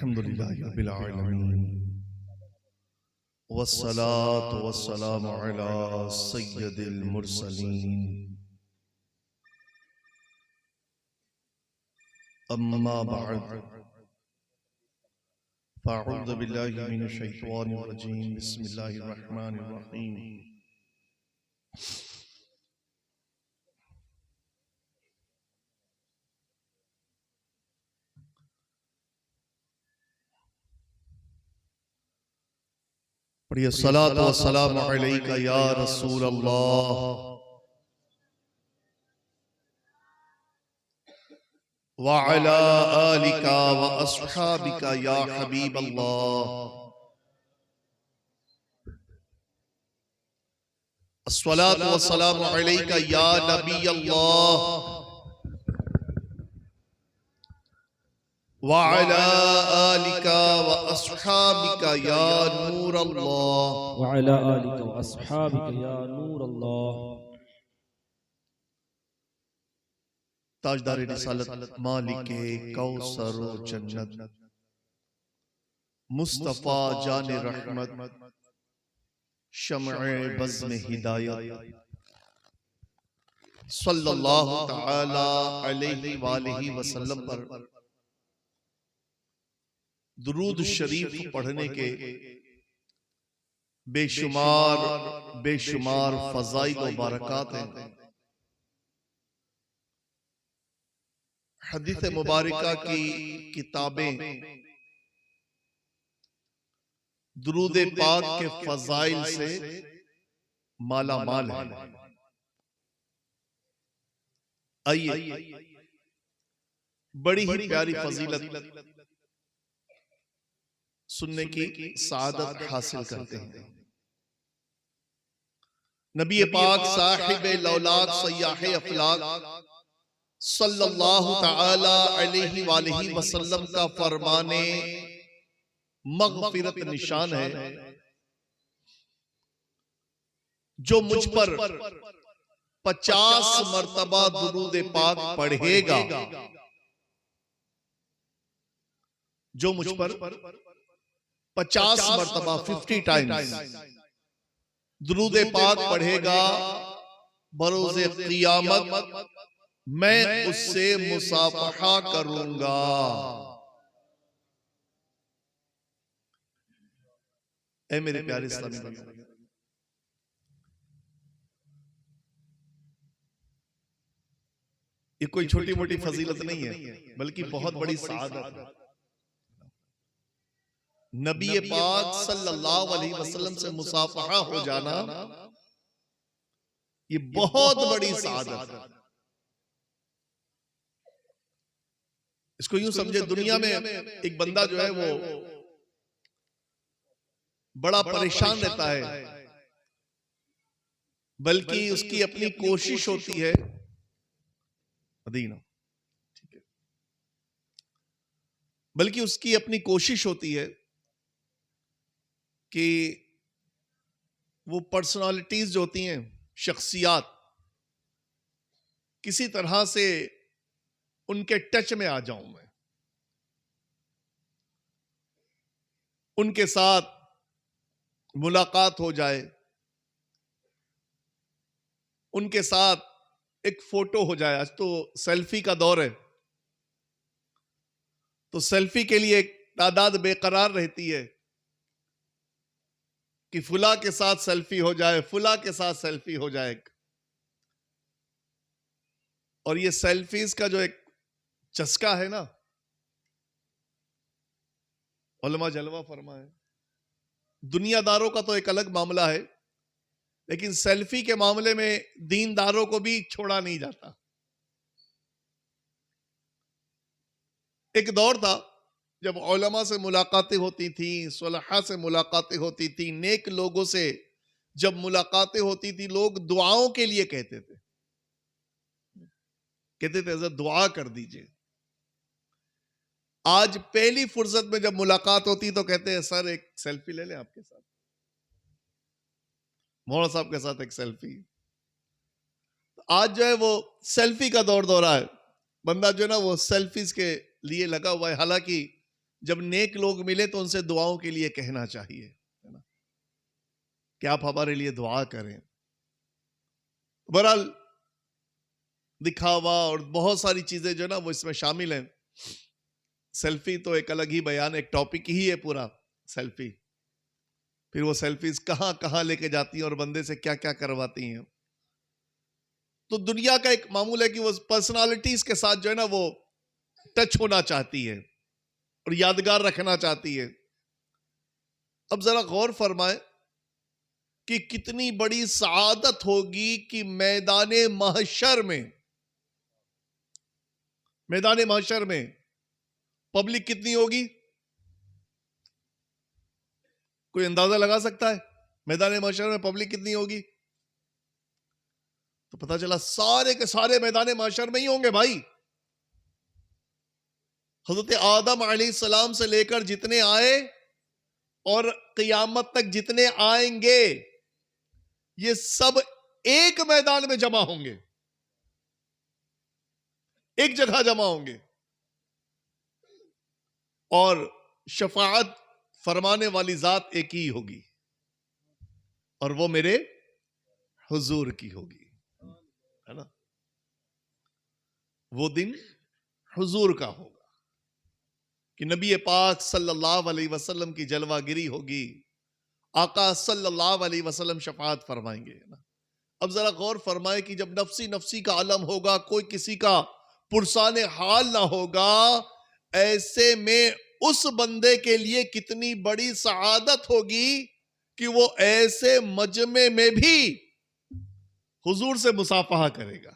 الحمد للہ رب العالمین والصلاة والسلام علی سید المرسلین اما بعد فاعوذ باللہ من الشیطان الرجیم بسم اللہ الرحمن الرحیم پڑھیے الصلاۃ والسلام علیک یا رسول اللہ وعلی آلک واصحابک یا حبیب اللہ الصلاۃ والسلام علیک یا نبی اللہ وعلى آلك وأصحابك يا نور الله وعلى آلك وأصحابك يا نور الله تاجدار رسالت مالک کوثر و جنت مصطفیٰ جان رحمت شمع بزم ہدایت صلی اللہ تعالی علیہ وآلہ وسلم پر درود شریف پڑھنے کے بے شمار فضائل و برکات ہیں۔ حدیث مبارکہ کی کتابیں درود پاک کے فضائل سے مالا مال ہیں۔ آئیے بڑی ہی پیاری فضیلت سننے کی سعادت حاصل کرتے ہیں۔ نبی پاک صاحب لولاک سیاح افلاک صلی اللہ تعالی علیہ وآلہ وسلم کا فرمان مغفرت نشان ہے، جو مجھ پر 50 مرتبہ درود پاک پڑھے گا، جو مجھ پر 50 مرتبہ 50 ٹائمز درود پاک پڑھے گا، بروز قیامت میں اس سے مصافحہ کروں گا۔ اے میرے پیارے اسلامی بھائیو، یہ کوئی چھوٹی موٹی فضیلت نہیں ہے، بلکہ بہت بڑی سعادت ہے۔ نبی پاک صلی اللہ علیہ وسلم سے مصافحہ ہو جانا یہ بہت بڑی سعادت ہے۔ اس کو یوں سمجھے، دنیا میں ایک بندہ جو ہے وہ بڑا پریشان رہتا ہے، بلکہ اس کی اپنی کوشش ہوتی ہے مدینہ، بلکہ اس کی اپنی کوشش ہوتی ہے کہ وہ پرسنالٹیز جو ہوتی ہیں، شخصیات، کسی طرح سے ان کے ٹچ میں آ جاؤں میں، ان کے ساتھ ملاقات ہو جائے، ان کے ساتھ ایک فوٹو ہو جائے۔ آج تو سیلفی کا دور ہے، تو سیلفی کے لیے ایک تعداد بے قرار رہتی ہے کہ فلاں کے ساتھ سیلفی ہو جائے، فلاں کے ساتھ سیلفی ہو جائے۔ اور یہ سیلفیز کا جو ایک چسکا ہے نا، علماء جلوہ فرمائے، دنیا داروں کا تو ایک الگ معاملہ ہے، لیکن سیلفی کے معاملے میں دینداروں کو بھی چھوڑا نہیں جاتا۔ ایک دور تھا جب علماء سے ملاقاتیں ہوتی تھیں، صلحاء سے ملاقاتیں ہوتی تھیں، نیک لوگوں سے جب ملاقاتیں ہوتی تھی، لوگ دعاؤں کے لیے کہتے تھے حضرت دعا کر دیجئے۔ آج پہلی فرصت میں جب ملاقات ہوتی تو کہتے ہیں سر ایک سیلفی لے لیں آپ کے ساتھ، مولانا صاحب کے ساتھ ایک سیلفی۔ آج جو ہے وہ سیلفی کا دور ہے، بندہ جو ہے نا وہ سیلفیز کے لیے لگا ہوا ہے۔ حالانکہ جب نیک لوگ ملے تو ان سے دعاؤں کے لیے کہنا چاہیے کہ آپ ہمارے لیے دعا کریں. بہرحال دکھاوا اور بہت ساری چیزیں جو نا وہ اس میں شامل ہیں. سیلفی تو ایک الگ ہی بیان، ایک ٹاپک ہی ہے پورا سیلفی. پھر وہ سیلفیز کہاں کہاں لے کے جاتی ہیں اور بندے سے کیا کیا کرواتی ہیں. تو دنیا کا ایک معمول ہے کہ وہ پرسنالٹیز کے ساتھ جو ہے نا وہ ٹچ ہونا چاہتی ہے اور یادگار رکھنا چاہتی ہے. اب ذرا غور فرمائیں کہ کتنی بڑی سعادت ہوگی کہ میدان محشر میں پبلک کتنی ہوگی؟ کوئی اندازہ لگا سکتا ہے میدان محشر میں پبلک کتنی ہوگی؟ تو پتا چلا سارے کے سارے میدان محشر میں ہی ہوں گے بھائی. حضرت آدم علیہ السلام سے لے کر جتنے آئے اور قیامت تک جتنے آئیں گے یہ سب ایک میدان میں جمع ہوں گے، ایک جگہ جمع ہوں گے، اور شفاعت فرمانے والی ذات ایک ہی ہوگی اور وہ میرے حضور کی ہوگی، ہے نا. وہ دن حضور کا ہوگا کہ نبی پاک صلی اللہ علیہ وسلم کی جلوہ گری ہوگی، آقا صلی اللہ علیہ وسلم شفاعت فرمائیں گے. اب ذرا غور فرمائے کہ جب نفسی نفسی کا عالم ہوگا، کوئی کسی کا پرسان حال نہ ہوگا، ایسے میں اس بندے کے لیے کتنی بڑی سعادت ہوگی کہ وہ ایسے مجمع میں بھی حضور سے مصافحہ کرے گا.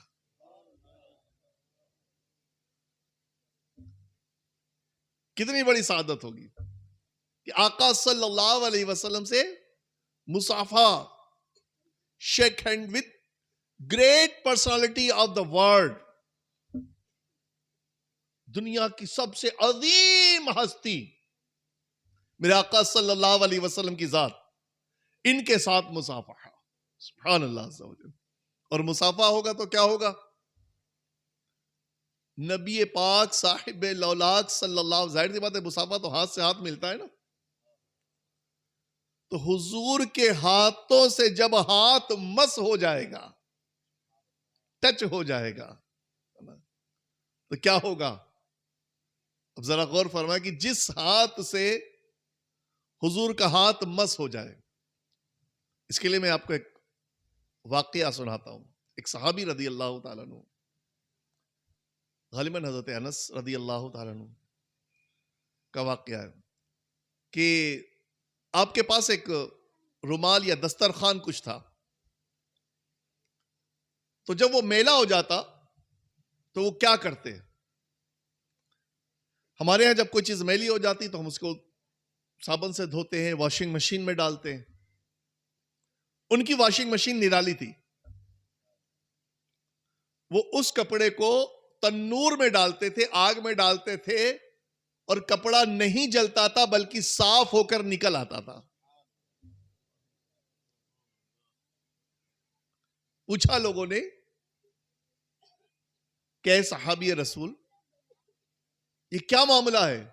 کتنی بڑی سعادت ہوگی کہ آقا صلی اللہ علیہ وسلم سے مصافحہ، shake hand with great personality of the world, دنیا کی سب سے عظیم ہستی میرے آقا صلی اللہ علیہ وسلم کی ذات، ان کے ساتھ مصافحہ. سبحان اللہ عز و جل. اور مصافحہ ہوگا تو کیا ہوگا؟ نبی پاک صاحب لولاک صلی اللہ، ظاہر سی بات ہے مصافحہ تو ہاتھ سے ہاتھ ملتا ہے نا، تو حضور کے ہاتھوں سے جب ہاتھ مس ہو جائے گا، ٹچ ہو جائے گا، تو کیا ہوگا؟ اب ذرا غور فرمائے کہ جس ہاتھ سے حضور کا ہاتھ مس ہو جائے، اس کے لیے میں آپ کو ایک واقعہ سناتا ہوں. ایک صحابی رضی اللہ تعالیٰ عنہ، غالباً حضرت انس رضی اللہ تعالیٰ عنہ کا واقعہ ہے کہ آپ کے پاس ایک رومال یا دسترخوان کچھ تھا، تو جب وہ میلا ہو جاتا تو وہ کیا کرتے؟ ہمارے ہاں جب کوئی چیز میلی ہو جاتی تو ہم اس کو صابن سے دھوتے ہیں، واشنگ مشین میں ڈالتے ہیں. ان کی واشنگ مشین نرالی تھی، وہ اس کپڑے کو تنور میں ڈالتے تھے، آگ میں ڈالتے تھے، اور کپڑا نہیں جلتا تھا بلکہ صاف ہو کر نکل آتا تھا. پوچھا لوگوں نے کہ اے صحابی رسول، یہ کیا معاملہ ہے؟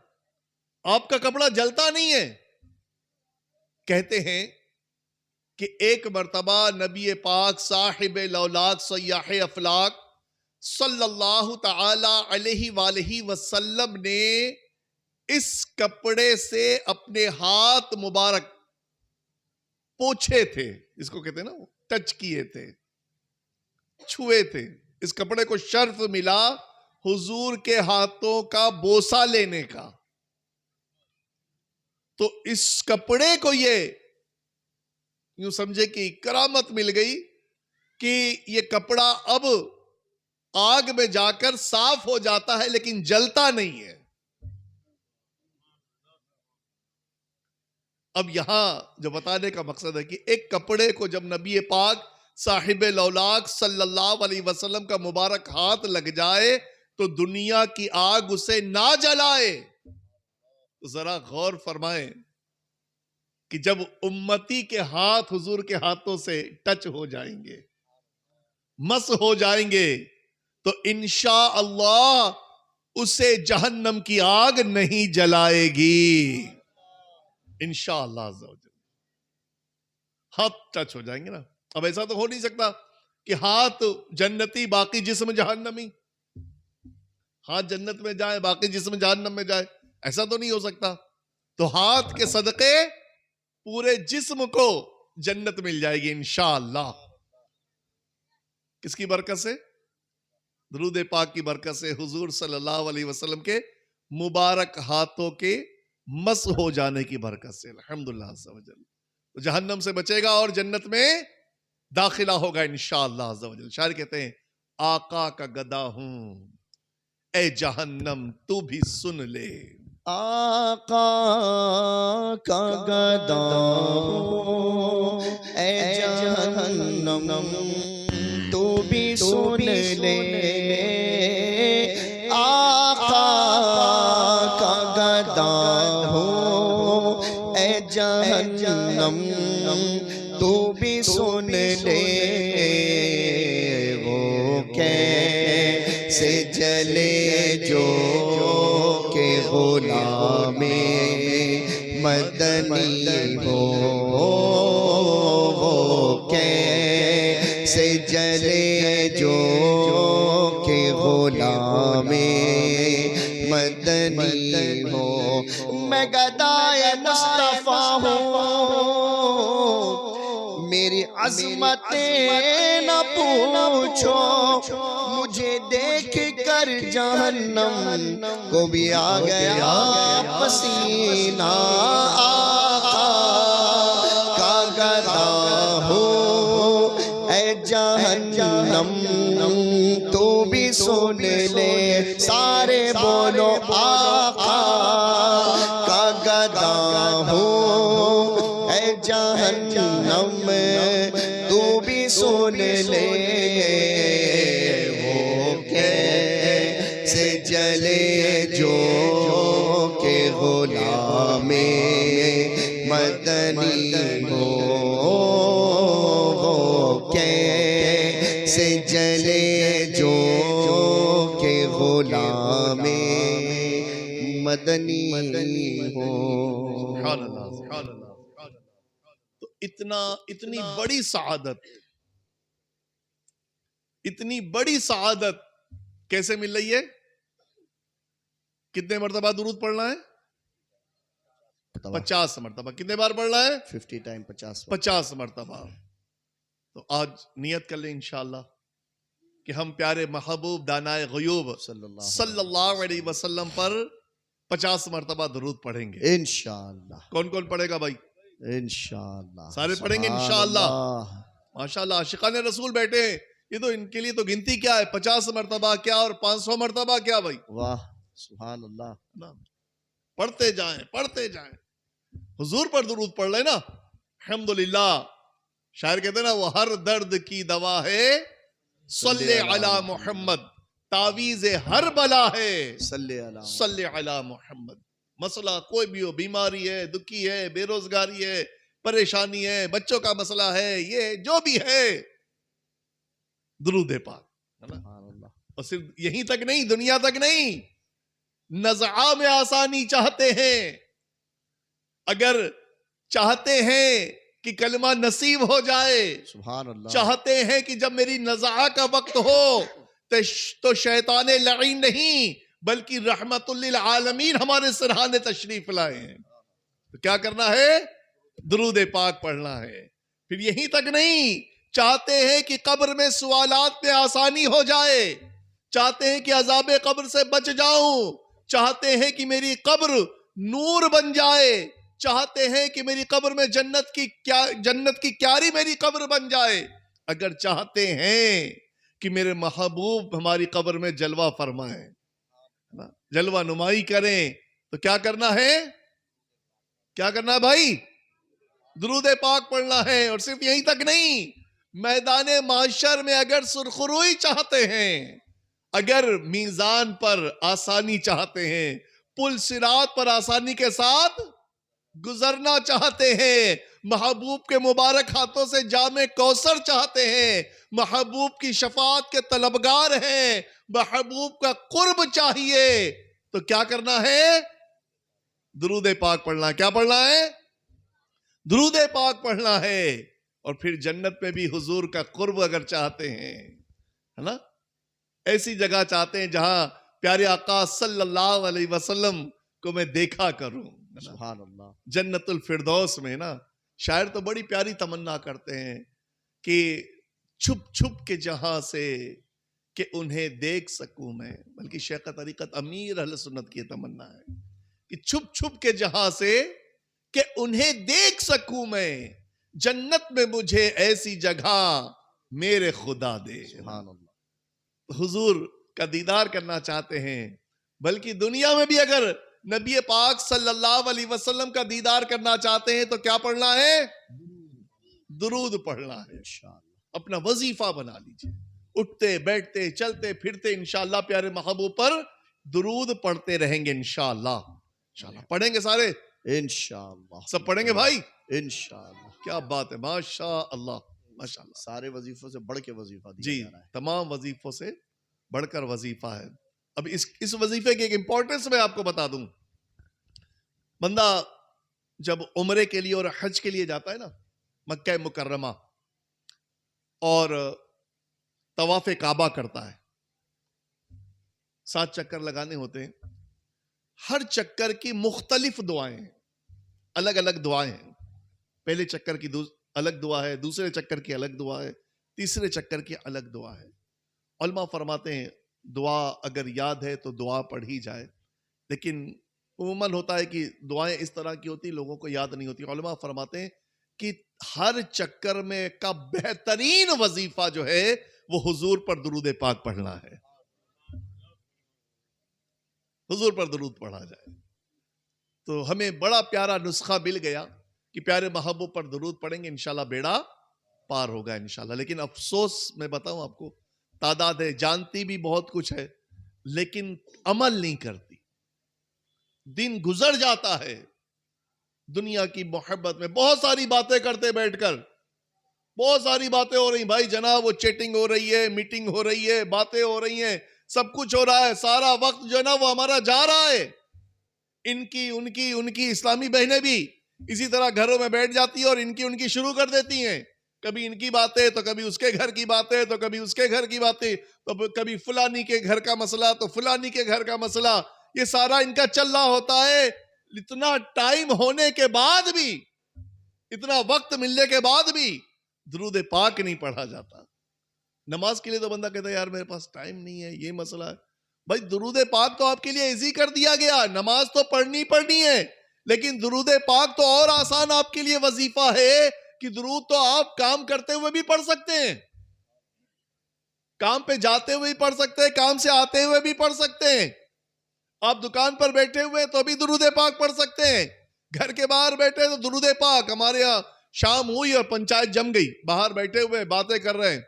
آپ کا کپڑا جلتا نہیں ہے. کہتے ہیں کہ ایک مرتبہ نبی پاک صاحب لولاک سیاح افلاک صلی اللہ تعالی علیہ وآلہ وسلم نے اس کپڑے سے اپنے ہاتھ مبارک پوچھے تھے، اس کو کہتے ہیں نا، ٹچ کیے تھے، چھوئے تھے. اس کپڑے کو شرف ملا حضور کے ہاتھوں کا بوسہ لینے کا. تو اس کپڑے کو یہ یوں سمجھے کہ کرامت مل گئی کہ یہ کپڑا اب آگ میں جا کر صاف ہو جاتا ہے لیکن جلتا نہیں ہے. اب یہاں جو بتانے کا مقصد ہے کہ ایک کپڑے کو جب نبی پاک صاحب لولاک صلی اللہ علیہ وسلم کا مبارک ہاتھ لگ جائے تو دنیا کی آگ اسے نہ جلائے. تو ذرا غور فرمائیں کہ جب امتی کے ہاتھ حضور کے ہاتھوں سے ٹچ ہو جائیں گے، مس ہو جائیں گے، تو انشاءاللہ اسے جہنم کی آگ نہیں جلائے گی انشاءاللہ عز و جل. ہاتھ ٹچ ہو جائیں گے نا. اب ایسا تو ہو نہیں سکتا کہ ہاتھ جنتی باقی جسم جہنمی، ہاتھ جنت میں جائے باقی جسم جہنم میں جائے، ایسا تو نہیں ہو سکتا. تو ہاتھ کے صدقے پورے جسم کو جنت مل جائے گی انشاءاللہ. کس کی برکت سے؟ درود پاک کی برکت سے، حضور صلی اللہ علیہ وسلم کے مبارک ہاتھوں کے مس ہو جانے کی برکت سے. الحمدللہ عز و جل. تو جہنم سے بچے گا اور جنت میں داخلہ ہوگا انشاءاللہ عز و جل. شاعر کہتے ہیں آقا کا گدا ہوں اے جہنم تو بھی سن لے. آقا کا گدا ہوں اے جہنم تو بھی سن لے. آقا کا گدا ہوں اے جہنم تو بھی سن لے. وہ کیسے جلے جو کہ غلام مدنی ہو. وہ کیسے جلے جو کہ غلام مدنی ہو. میں گدائے مصطفیٰ ہوں میری عظمتیں نہ پوچھو. مجھے دیکھ کر جہنم کو بھی آ گیا پسینہ. آقا کا گدا ہو اے جہنم تو بھی سن لے. سارے بولو آقا کا گدا ہو اے جہنم تو بھی سن لے. جلے جو کہ غلام مدنی ہو. وہ کیسے جلے جو کہ غلام مدنی ہو. سبحان اللہ سبحان اللہ. تو اتنی بڑی سعادت، اتنی بڑی سعادت کیسے مل رہی ہے؟ کتنے مرتبہ درود پڑھنا ہے؟ 50 مرتبہ. کتنے بار پڑھنا ہے؟ 50 ٹائم 50 مرتبہ. تو آج نیت کر لیں انشاءاللہ کہ ہم پیارے محبوب دانائے غیوب صلی اللہ علیہ وسلم پر 50 مرتبہ درود پڑھیں گے انشاءاللہ. کون کون پڑھے گا بھائی؟ انشاءاللہ سارے پڑھیں گے انشاءاللہ. ماشاءاللہ عاشقان رسول بیٹھے ہیں. یہ تو ان کے لیے تو گنتی کیا ہے، 50 مرتبہ کیا اور 500 مرتبہ کیا بھائی. واہ سبحان اللہ. پڑھتے جائیں پڑھتے جائیں. حضور پر درود پڑھ لیں نا. الحمدللہ. شاعر کہتے ہیں نا وہ ہر درد کی دوا ہے صلی علی محمد، تعویذ ہر بلا ہے صلی علی محمد. مسئلہ کوئی بھی ہو، بیماری ہے، دکھی ہے، بے روزگاری ہے، پریشانی ہے، بچوں کا مسئلہ ہے، یہ جو بھی ہے درود پاک. اور صرف یہیں تک نہیں، دنیا تک نہیں، نزعہ میں آسانی چاہتے ہیں. اگر چاہتے ہیں کہ کلمہ نصیب ہو جائے، سبحان اللہ، چاہتے ہیں کہ جب میری نزعہ کا وقت ہو تو شیطان لعین نہیں بلکہ رحمت للعالمین ہمارے سرحانے تشریف لائے ہیں. تو کیا کرنا ہے؟ درود پاک پڑھنا ہے. پھر یہیں تک نہیں، چاہتے ہیں کہ قبر میں سوالات میں آسانی ہو جائے، چاہتے ہیں کہ عذاب قبر سے بچ جاؤں، چاہتے ہیں کہ میری قبر نور بن جائے، چاہتے ہیں کہ میری قبر میں جنت کی کیاری میری قبر بن جائے. اگر چاہتے ہیں کہ میرے محبوب ہماری قبر میں جلوہ فرمائیں، جلوہ نمائی کریں، تو کیا کرنا ہے؟ کیا کرنا ہے بھائی؟ درود پاک پڑھنا ہے. اور صرف یہیں تک نہیں، میدان معاشر میں اگر سرخروئی چاہتے ہیں، اگر میزان پر آسانی چاہتے ہیں، پل صراط پر آسانی کے ساتھ گزرنا چاہتے ہیں، محبوب کے مبارک ہاتھوں سے جام کوثر چاہتے ہیں، محبوب کی شفاعت کے طلبگار ہیں، محبوب کا قرب چاہیے، تو کیا کرنا ہے؟ درود پاک پڑھنا ہے۔ کیا پڑھنا ہے؟ درود پاک پڑھنا ہے۔ اور پھر جنت میں بھی حضور کا قرب اگر چاہتے ہیں، ہے نا، ایسی جگہ چاہتے ہیں جہاں پیارے آقا صلی اللہ علیہ وسلم کو میں دیکھا کروں، سبحان اللہ، جنت الفردوس میں نا۔ شاعر تو بڑی پیاری تمنا کرتے ہیں کہ چھپ چھپ کے جہاں سے کہ انہیں دیکھ سکوں میں، بلکہ شیخ طریقت امیر اہل سنت کی تمنا ہے کہ چھپ چھپ کے جہاں سے کہ انہیں دیکھ سکوں میں، جنت میں مجھے ایسی جگہ میرے خدا دے۔ سبحان اللہ، حضور کا دیدار کرنا چاہتے ہیں، بلکہ دنیا میں بھی اگر نبی پاک صلی اللہ علیہ وسلم کا دیدار کرنا چاہتے ہیں تو کیا پڑھنا ہے؟ درود پڑھنا ہے۔ انشاءاللہ، اپنا وظیفہ بنا لیجئے، اٹھتے بیٹھتے چلتے پھرتے انشاءاللہ پیارے محبوب پر درود پڑھتے رہیں گے انشاءاللہ۔ پڑھیں گے سارے؟ انشاءاللہ، سب پڑھیں گے بھائی؟ انشاءاللہ، کیا بات ہے، ماشاء اللہ ماشاء اللہ۔ سارے وظیفوں سے بڑھ کے وظیفہ دیا جی، جا رہا ہے۔ تمام وظیفوں سے بڑھ کر وظیفہ ہے۔ اب اس وظیفے کی ایک امپورٹنس میں آپ کو بتا دوں۔ بندہ جب عمرے کے لیے اور حج کے لیے جاتا ہے نا مکہ مکرمہ، اور طواف کعبہ کرتا ہے، 7 چکر لگانے ہوتے ہیں، ہر چکر کی مختلف دعائیں ہیں، الگ الگ دعائیں ہیں۔ پہلے چکر کی الگ دعا ہے، دوسرے چکر کی الگ دعا ہے، تیسرے چکر کی الگ دعا ہے۔ علماء فرماتے ہیں دعا اگر یاد ہے تو دعا پڑھی جائے، لیکن عموماً ہوتا ہے کہ دعائیں اس طرح کی ہوتی لوگوں کو یاد نہیں ہوتی۔ علماء فرماتے ہیں کہ ہر چکر میں کا بہترین وظیفہ جو ہے وہ حضور پر درود پاک پڑھنا ہے، حضور پر درود پڑھا جائے۔ تو ہمیں بڑا پیارا نسخہ مل گیا کہ پیارے محبوب پر درود پڑھیں گے انشاءاللہ بیڑا پار ہوگا انشاءاللہ۔ لیکن افسوس میں بتاؤں آپ کو، تعداد ہے، جانتی بھی بہت کچھ ہے لیکن عمل نہیں کرتی۔ دن گزر جاتا ہے دنیا کی محبت میں، بہت ساری باتیں کرتے بیٹھ کر، بہت ساری باتیں ہو رہی ہیں بھائی جناب، وہ چیٹنگ ہو رہی ہے، میٹنگ ہو رہی ہے، باتیں ہو رہی ہیں، سب کچھ ہو رہا ہے، سارا وقت جو ہے نا وہ ہمارا جا رہا ہے۔ ان کی اسلامی بہنیں بھی اسی طرح گھروں میں بیٹھ جاتی ہیں اور ان کی شروع کر دیتی ہیں، کبھی ان کی باتیں تو کبھی اس کے گھر کی باتیں تو کبھی اس کے گھر کی باتیں، تو کبھی فلانی کے گھر کا مسئلہ تو فلانی کے گھر کا مسئلہ، یہ سارا ان کا چل رہا ہوتا ہے۔ اتنا ٹائم ہونے کے بعد بھی، اتنا وقت ملنے کے بعد بھی درود پاک نہیں پڑھا جاتا۔ نماز کے لیے تو بندہ کہتا ہے یار میرے پاس ٹائم نہیں ہے، یہ مسئلہ ہے۔ بھائی درود پاک تو آپ کے لیے ایزی کر دیا گیا، نماز تو پڑھنی ہے، لیکن درود پاک تو اور آسان آپ کے لیے وظیفہ ہے کہ درود تو آپ کام کرتے ہوئے بھی پڑھ سکتے ہیں، کام پہ جاتے ہوئے بھی پڑھ سکتے ہیں، کام سے آتے ہوئے بھی پڑھ سکتے ہیں، آپ دکان پر بیٹھے ہوئے تو بھی درود پاک پڑھ سکتے ہیں، گھر کے باہر بیٹھے تو درود پاک۔ ہمارے یہاں شام ہوئی اور پنچایت جم گئی، باہر بیٹھے ہوئے باتیں کر رہے ہیں،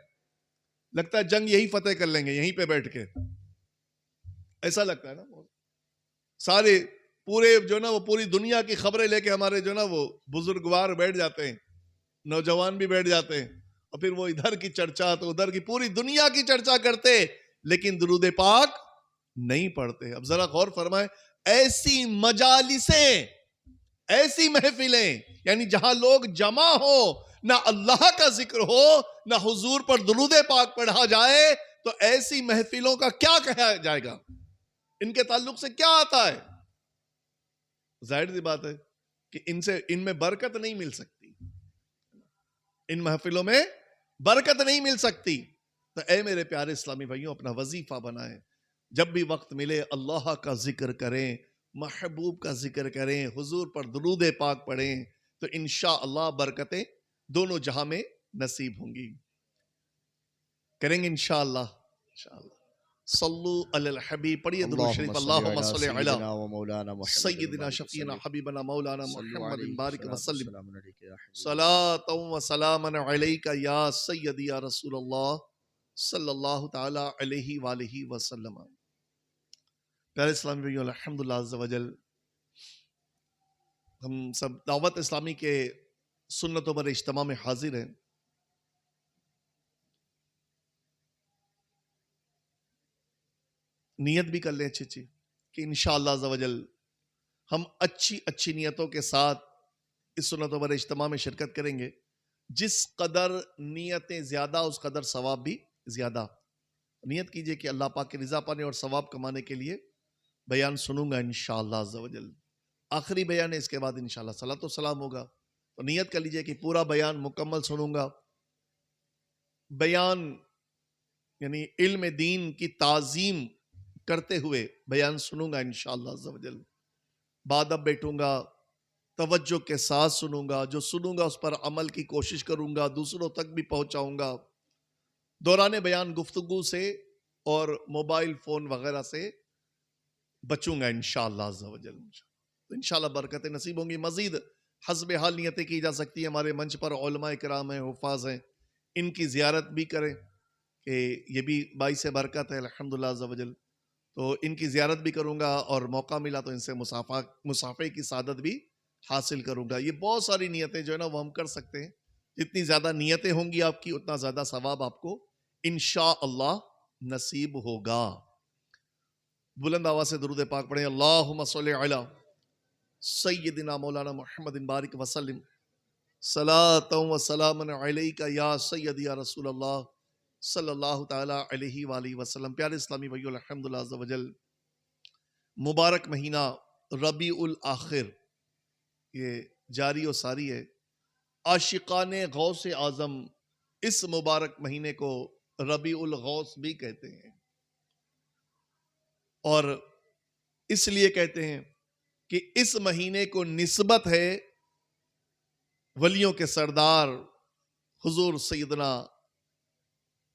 لگتا ہے جنگ یہی فتح کر لیں گے یہیں پہ بیٹھ کے، ایسا لگتا ہے نا۔ سارے پورے جو نا وہ پوری دنیا کی خبریں لے کے ہمارے جو نا وہ بزرگوار بیٹھ جاتے ہیں، نوجوان بھی بیٹھ جاتے ہیں، اور پھر وہ ادھر کی چرچا تو ادھر کی، پوری دنیا کی چرچا کرتے لیکن درود پاک نہیں پڑھتے۔ اب ذرا غور فرمائیں، ایسی مجالسیں، ایسی محفلیں، یعنی جہاں لوگ جمع ہو، نہ اللہ کا ذکر ہو نہ حضور پر درود پاک پڑھا جائے، تو ایسی محفلوں کا کیا کہا جائے گا؟ ان کے تعلق سے کیا آتا ہے؟ ظاہر سی بات ہے کہ ان میں برکت نہیں مل سکتی، ان محفلوں میں برکت نہیں مل سکتی۔ تو اے میرے پیارے اسلامی بھائیوں، اپنا وظیفہ بنائیں، جب بھی وقت ملے اللہ کا ذکر کریں، محبوب کا ذکر کریں، حضور پر درود پاک پڑھیں، تو انشاءاللہ برکتیں دونوں جہاں میں نصیب ہوں گی۔ کریں گے انشاءاللہ؟ انشاءاللہ۔ صلو علی الحبیب، پڑھیے درود شریف، اللہم صلی علی سیدنا و مولانا محمد سیدنا شفینا حبیبنا مولانا صلو محمد علیہ بارک الصلاۃ وسلم، والسلام علیک یا حبیب صلاۃ و سلام علیک یا سیدی یا رسول اللہ صلی اللہ تعالی علیہ وآلہ وسلم۔ پیارے اسلامی بھائیوں، الحمدللہ عز و جل ہم سب دعوت اسلامی کے سنتوں پر اجتماع میں حاضر ہیں. نیت بھی کر لیں اچھی کہ انشاءاللہ عز و جل ہم اچھی نیتوں کے ساتھ اس سنتوں پر اجتماع میں شرکت کریں گے. جس قدر نیتیں زیادہ اس قدر ثواب بھی زیادہ. نیت کیجئے کہ اللہ پاک کی رضا پانے اور ثواب کمانے کے لیے بیان سنوں گا انشاءاللہ عز و جل. آخری بیان ہے، اس کے بعد انشاءاللہ صلاۃ و سلام ہوگا. تو نیت کر لیجئے کہ پورا بیان مکمل سنوں گا. بیان یعنی علم دین کی تعظیم کرتے ہوئے بیان سنوں گا انشاءاللہ عز و جل. بعد اب بیٹھوں گا، توجہ کے ساتھ سنوں گا، جو سنوں گا اس پر عمل کی کوشش کروں گا، دوسروں تک بھی پہنچاؤں گا. دوران بیان گفتگو سے اور موبائل فون وغیرہ سے بچوں گا انشاءاللہ عز و جل. تو انشاءاللہ برکتیں نصیب ہوں گی. مزید حسب حال نیتیں کی جا سکتی ہیں. ہمارے منچ پر علماء کرام ہیں، حفاظ ہیں، ان کی زیارت بھی کریں کہ یہ بھی باعث برکت ہے الحمدللہ عز و جل. تو ان کی زیارت بھی کروں گا اور موقع ملا تو ان سے مصافحے کی سعادت بھی حاصل کروں گا. یہ بہت ساری نیتیں جو ہے نا وہ ہم کر سکتے ہیں. جتنی زیادہ نیتیں ہوں گی آپ کی اتنا زیادہ ثواب آپ کو انشاءاللہ نصیب ہوگا. بلند آواز سے درود پاک پڑھیں. اللہم صلی علی سیدنا مولانا محمد بارک وسلم صلاۃ و سلام علیک یا سیدی یا رسول اللہ صلی اللہ تعالی علیہ وآلہ وسلم. پیارے اسلامی بھائیو، الحمدللہ عز و جل مبارک مہینہ ربیع الاخر یہ جاری و ساری ہے. عاشقان غوث اعظم اس مبارک مہینے کو ربیع الغوث بھی کہتے ہیں، اور اس لیے کہتے ہیں کہ اس مہینے کو نسبت ہے ولیوں کے سردار حضور سیدنا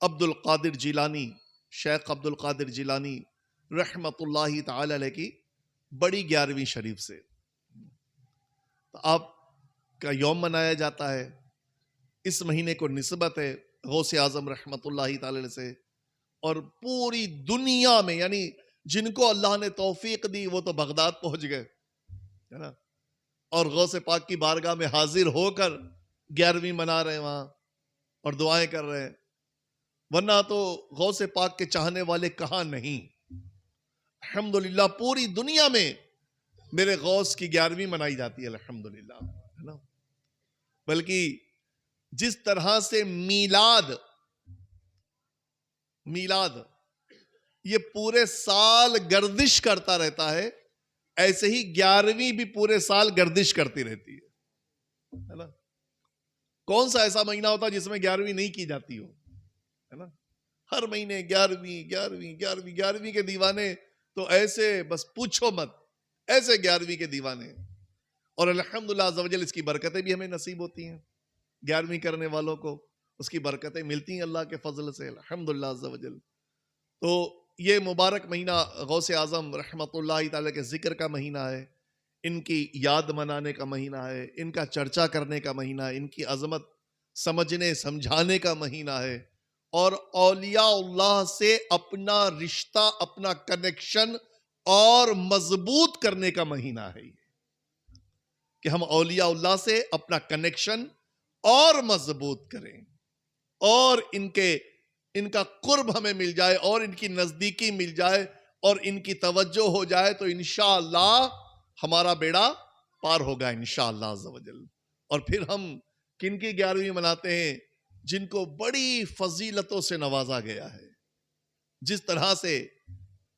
عبد القادر جیلانی، شیخ عبد القادر جیلانی رحمت اللہ تعالی علیہ کی بڑی 11ویں شریف سے. تو آپ کا یوم منایا جاتا ہے. اس مہینے کو نسبت ہے غوث اعظم رحمت اللہ تعالی علیہ سے. اور پوری دنیا میں یعنی جن کو اللہ نے توفیق دی وہ تو بغداد پہنچ گئے ہے نا، اور غوث پاک کی بارگاہ میں حاضر ہو کر 11ویں منا رہے ہیں وہاں اور دعائیں کر رہے ہیں. ورنہ تو غوث پاک کے چاہنے والے کہاں نہیں. الحمدللہ پوری دنیا میں میرے غوث کی 11ویں منائی جاتی ہے الحمدللہ ہے نا. بلکہ جس طرح سے میلاد یہ پورے سال گردش کرتا رہتا ہے، ایسے ہی 11ویں بھی پورے سال گردش کرتی رہتی ہے نا. کون سا ایسا مہینہ ہوتا ہے جس میں 11ویں نہیں کی جاتی ہو ہے نا. ہر مہینے 11ویں کے دیوانے تو ایسے بس پوچھو مت، ایسے 11ویں کے دیوانے. اور الحمدللہ عز و جل اس کی برکتیں بھی ہمیں نصیب ہوتی ہیں. 11ویں کرنے والوں کو اس کی برکتیں ملتی ہیں اللہ کے فضل سے الحمدللہ عز و جل. تو یہ مبارک مہینہ غوث اعظم رحمت اللہ تعالی کے ذکر کا مہینہ ہے، ان کی یاد منانے کا مہینہ ہے، ان کا چرچا کرنے کا مہینہ ہے، ان کی عظمت سمجھنے سمجھانے کا مہینہ ہے. اور اولیاء اللہ سے اپنا رشتہ، اپنا کنیکشن اور مضبوط کرنے کا مہینہ ہے یہ، کہ ہم اولیاء اللہ سے اپنا کنیکشن اور مضبوط کریں اور ان کا قرب ہمیں مل جائے اور ان کی نزدیکی مل جائے اور ان کی توجہ ہو جائے تو انشاءاللہ ہمارا بیڑا پار ہوگا انشاءاللہ عز و جل. اور پھر ہم کن کی 11ویں مناتے ہیں؟ جن کو بڑی فضیلتوں سے نوازا گیا ہے. جس طرح سے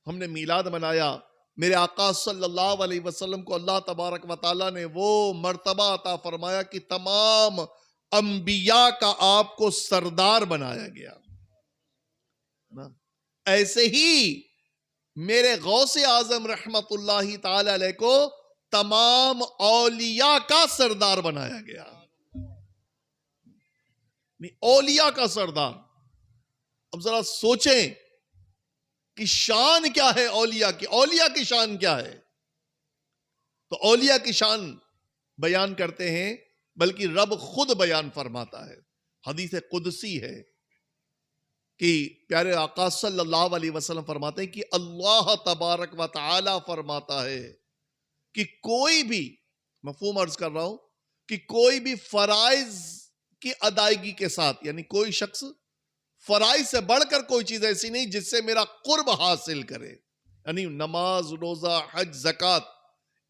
ہم نے میلاد منایا، میرے آقا صلی اللہ علیہ وسلم کو اللہ تبارک و تعالیٰ نے وہ مرتبہ عطا فرمایا کہ تمام انبیاء کا آپ کو سردار بنایا گیا. ایسے ہی میرے غوث اعظم رحمت اللہ تعالی علیہ کو تمام اولیاء کا سردار بنایا گیا. اولیاء کا سردار. اب ذرا سوچیں کہ شان کیا ہے اولیاء کی، اولیاء کی شان کیا ہے. تو اولیاء کی شان بیان کرتے ہیں، بلکہ رب خود بیان فرماتا ہے. حدیث قدسی ہے کہ پیارے آقا صلی اللہ علیہ وسلم فرماتے ہیں کہ اللہ تبارک و تعالی فرماتا ہے کہ کوئی بھی مفہوم عرض کر رہا ہوں کہ کوئی بھی فرائض کی ادائیگی کے ساتھ، یعنی کوئی شخص فرائض سے بڑھ کر کوئی چیز ایسی نہیں جس سے میرا قرب حاصل کرے، یعنی نماز، روزہ، حج، زکوٰۃ،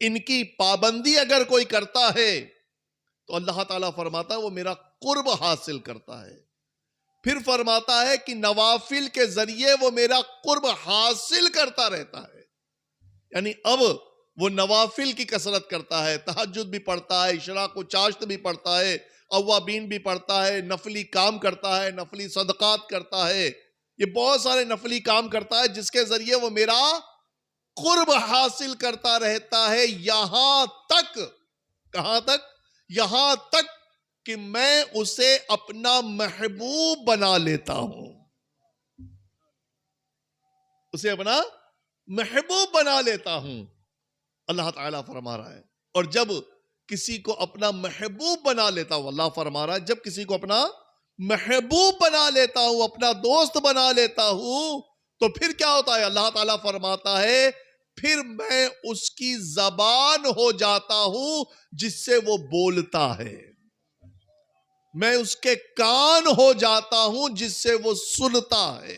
ان کی پابندی اگر کوئی کرتا ہے تو اللہ تعالیٰ فرماتا ہے وہ میرا قرب حاصل کرتا ہے. پھر فرماتا ہے کہ نوافل کے ذریعے وہ میرا قرب حاصل کرتا رہتا ہے. یعنی اب وہ نوافل کی کثرت کرتا ہے، تہجد بھی پڑھتا ہے، اشراق و چاشت بھی پڑھتا ہے، اوابین بھی پڑھتا ہے، نفلی کام کرتا ہے، نفلی صدقات کرتا ہے، یہ بہت سارے نفلی کام کرتا ہے جس کے ذریعے وہ میرا قرب حاصل کرتا رہتا ہے. یہاں تک، کہاں تک؟ یہاں تک کہ میں اسے اپنا محبوب بنا لیتا ہوں. اسے اپنا محبوب بنا لیتا ہوں، اللہ تعالیٰ فرما رہا ہے. اور جب کسی کو اپنا محبوب بنا لیتا ہوں، اللہ فرما رہا ہے جب کسی کو اپنا محبوب بنا لیتا ہوں، اپنا دوست بنا لیتا ہوں، تو پھر کیا ہوتا ہے؟ اللہ تعالیٰ فرماتا ہے پھر میں اس کی زبان ہو جاتا ہوں جس سے وہ بولتا ہے، میں اس کے کان ہو جاتا ہوں جس سے وہ سنتا ہے،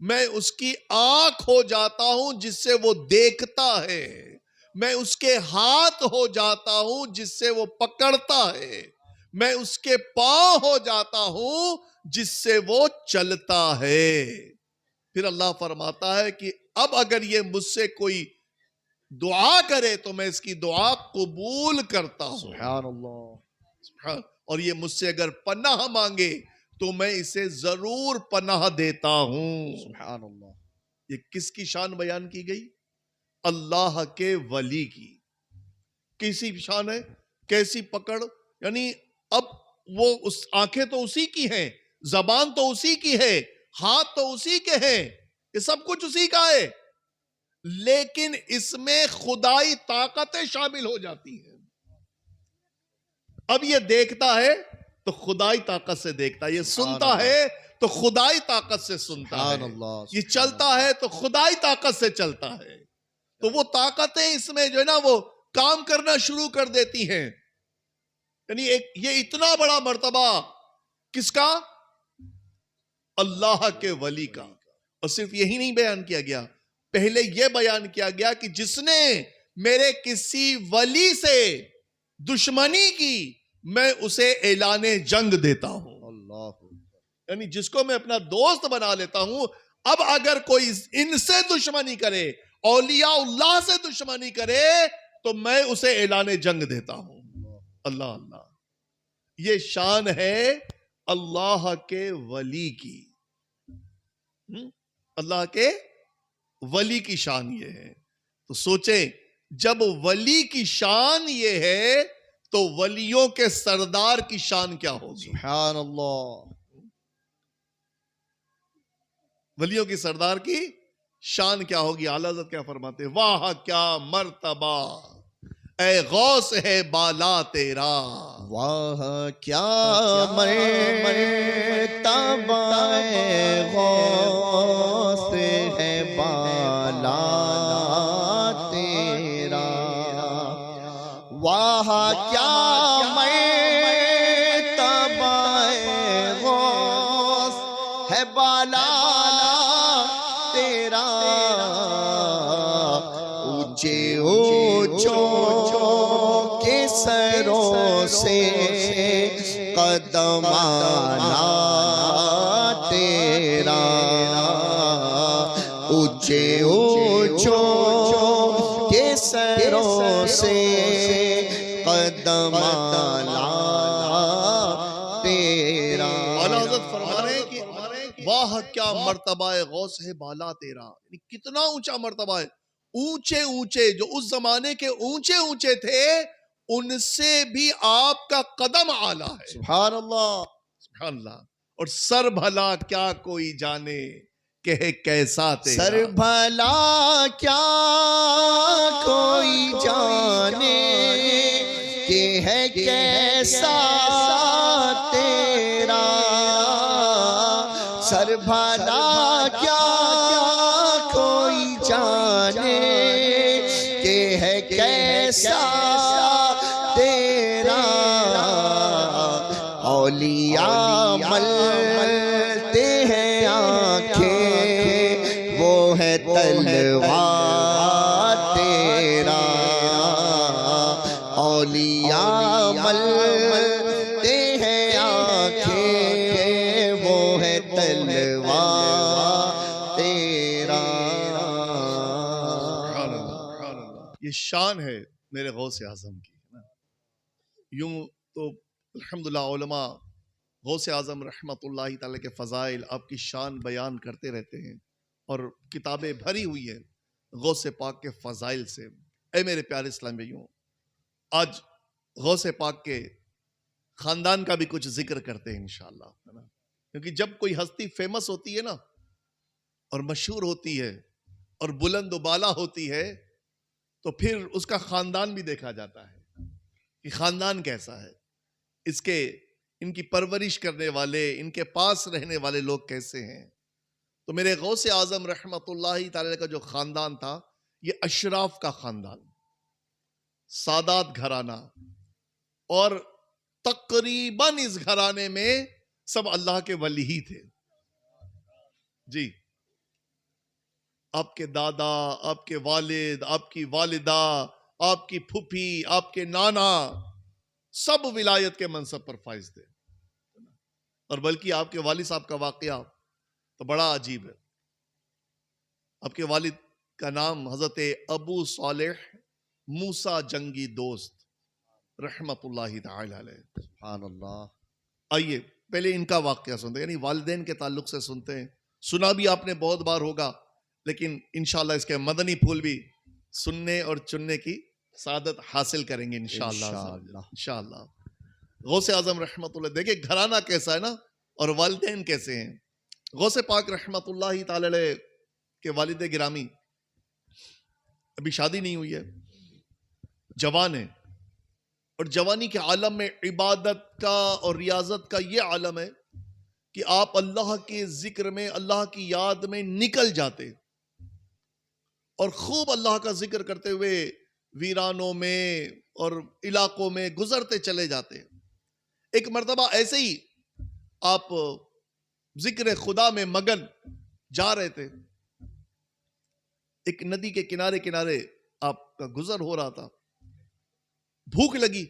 میں اس کی آنکھ ہو جاتا ہوں جس سے وہ دیکھتا ہے، میں اس کے ہاتھ ہو جاتا ہوں جس سے وہ پکڑتا ہے، میں اس کے پاؤں ہو جاتا ہوں جس سے وہ چلتا ہے. پھر اللہ فرماتا ہے کہ اب اگر یہ مجھ سے کوئی دعا کرے تو میں اس کی دعا قبول کرتا ہوں. سبحان اللہ. اور یہ مجھ سے اگر پناہ مانگے تو میں اسے ضرور پناہ دیتا ہوں. سبحان اللہ. یہ کس کی شان بیان کی گئی؟ اللہ کے ولی کی. کیسی شان ہے، کیسی پکڑ؟ یعنی اب وہ آنکھیں تو اسی کی ہیں، زبان تو اسی کی ہے، ہاتھ تو اسی کے ہیں، یہ سب کچھ اسی کا ہے، لیکن اس میں خدائی طاقتیں شامل ہو جاتی ہیں. اب یہ دیکھتا ہے تو خدائی طاقت سے دیکھتا ہے، یہ سنتا ہے تو خدائی طاقت سے سنتا ہے، یہ چلتا ہے تو خدائی طاقت سے چلتا ہے. تو وہ طاقتیں اس میں جو ہے نا وہ کام کرنا شروع کر دیتی ہیں. یعنی یہ اتنا بڑا مرتبہ کس کا؟ اللہ کے ولی کا. اور صرف یہی نہیں بیان کیا گیا، پہلے یہ بیان کیا گیا کہ جس نے میرے کسی ولی سے دشمنی کی میں اسے اعلان جنگ دیتا ہوں. اللہ. یعنی جس کو میں اپنا دوست بنا لیتا ہوں، اب اگر کوئی ان سے دشمنی کرے، اولیاء اللہ سے دشمنی کرے، تو میں اسے اعلان جنگ دیتا ہوں. اللہ اللہ. یہ شان ہے اللہ کے ولی کی. اللہ کے ولی کی شان یہ ہے. تو سوچیں جب ولی کی شان یہ ہے تو ولیوں کے سردار کی شان کیا ہوگی؟ سبحان اللہ. ولیوں کی سردار کی شان کیا ہوگی؟ اعلیٰ حضرت کیا فرماتے ہیں؟ واہ کیا مرتبہ اے غوث ہے بالا تیرا. واہ کیا مرتبہ اے غوث ہے بالا تیرا. واہ کیا مرتبہ اے غوث ہے بالا تیرا. اونچے اونچوں کے سروں سے قدم آنا تیرا. اونچے اونچوں کے سروں سے قدم آنا تیرا. اعلیٰ حضرت فرما رہے ہیں کہ واہ کیا مرتبہ ہے غوث ہے بالا تیرا. یعنی کتنا اونچا مرتبہ ہے. اونچے اونچے جو اس زمانے کے اونچے اونچے تھے ان سے بھی آپ کا قدم اعلیٰ ہے. سبحان اللہ. سبحان اللہ. اور سر بھلا کیا کوئی جانے کہ ہے کیسا تیرا. سر بھلا کیا کوئی جانے کہ ہے کیسا تیرا. سر بھلا کیا کوئی جانے کہ ہے کیسا اولیاء ملتے ہیں آنکھیں، وہ ہے تلوار تیرا، اولیاء ملتے ہیں آنکھیں، وہ ہے تلوار تیرا۔ یہ شان ہے میرے غوث اعظم کی، یوں تو الحمدللہ علماء غوث اعظم رحمت اللہ تعالی کے فضائل، آپ کی شان بیان کرتے رہتے ہیں اور کتابیں بھری ہوئی ہیں غوث پاک کے فضائل سے۔ اے میرے پیارے اسلامی بھائیوں، آج غوث پاک کے خاندان کا بھی کچھ ذکر کرتے ہیں انشاءاللہ، کیونکہ جب کوئی ہستی فیمس ہوتی ہے نا اور مشہور ہوتی ہے اور بلند و بالا ہوتی ہے تو پھر اس کا خاندان بھی دیکھا جاتا ہے کہ خاندان کیسا ہے، ان کی پرورش کرنے والے، ان کے پاس رہنے والے لوگ کیسے ہیں۔ تو میرے غوث اعظم رحمت اللہ تعالی کا جو خاندان تھا یہ اشراف کا خاندان، سادات گھرانہ، اور تقریباً اس گھرانے میں سب اللہ کے ولی ہی تھے۔ جی، آپ کے دادا، آپ کے والد، آپ کی والدہ، آپ کی پھوپھی، آپ کے نانا، سب ولایت کے منصب پر فائز تھے، اور بلکہ آپ کے والد صاحب کا واقعہ تو بڑا عجیب ہے۔ آپ کے والد کا نام حضرت ابو صالح موسیٰ جنگی دوست رحمت اللہ تعالی علیہ۔ سبحان اللہ۔ آئیے پہلے ان کا واقعہ سنتے ہیں، یعنی والدین کے تعلق سے سنتے ہیں، سنا بھی آپ نے بہت بار ہوگا، لیکن انشاءاللہ اس کے مدنی پھول بھی سننے اور چننے کی سعادت حاصل کریں گے انشاءاللہ۔ غوث اعظم رحمت اللہ، دیکھیں گھرانہ کیسا ہے نا، اور والدین کیسے ہیں۔ غوث پاک رحمت اللہ تعالی علیہ کے والد گرامی، ابھی شادی نہیں ہوئی ہے، جوان ہیں، اور جوانی کے عالم میں عبادت کا اور ریاضت کا یہ عالم ہے کہ آپ اللہ کے ذکر میں، اللہ کی یاد میں نکل جاتے اور خوب اللہ کا ذکر کرتے ہوئے ویرانوں میں اور علاقوں میں گزرتے چلے جاتے۔ ایک مرتبہ ایسے ہی آپ ذکر خدا میں مگن جا رہے تھے، ایک ندی کے کنارے کنارے آپ کا گزر ہو رہا تھا، بھوک لگی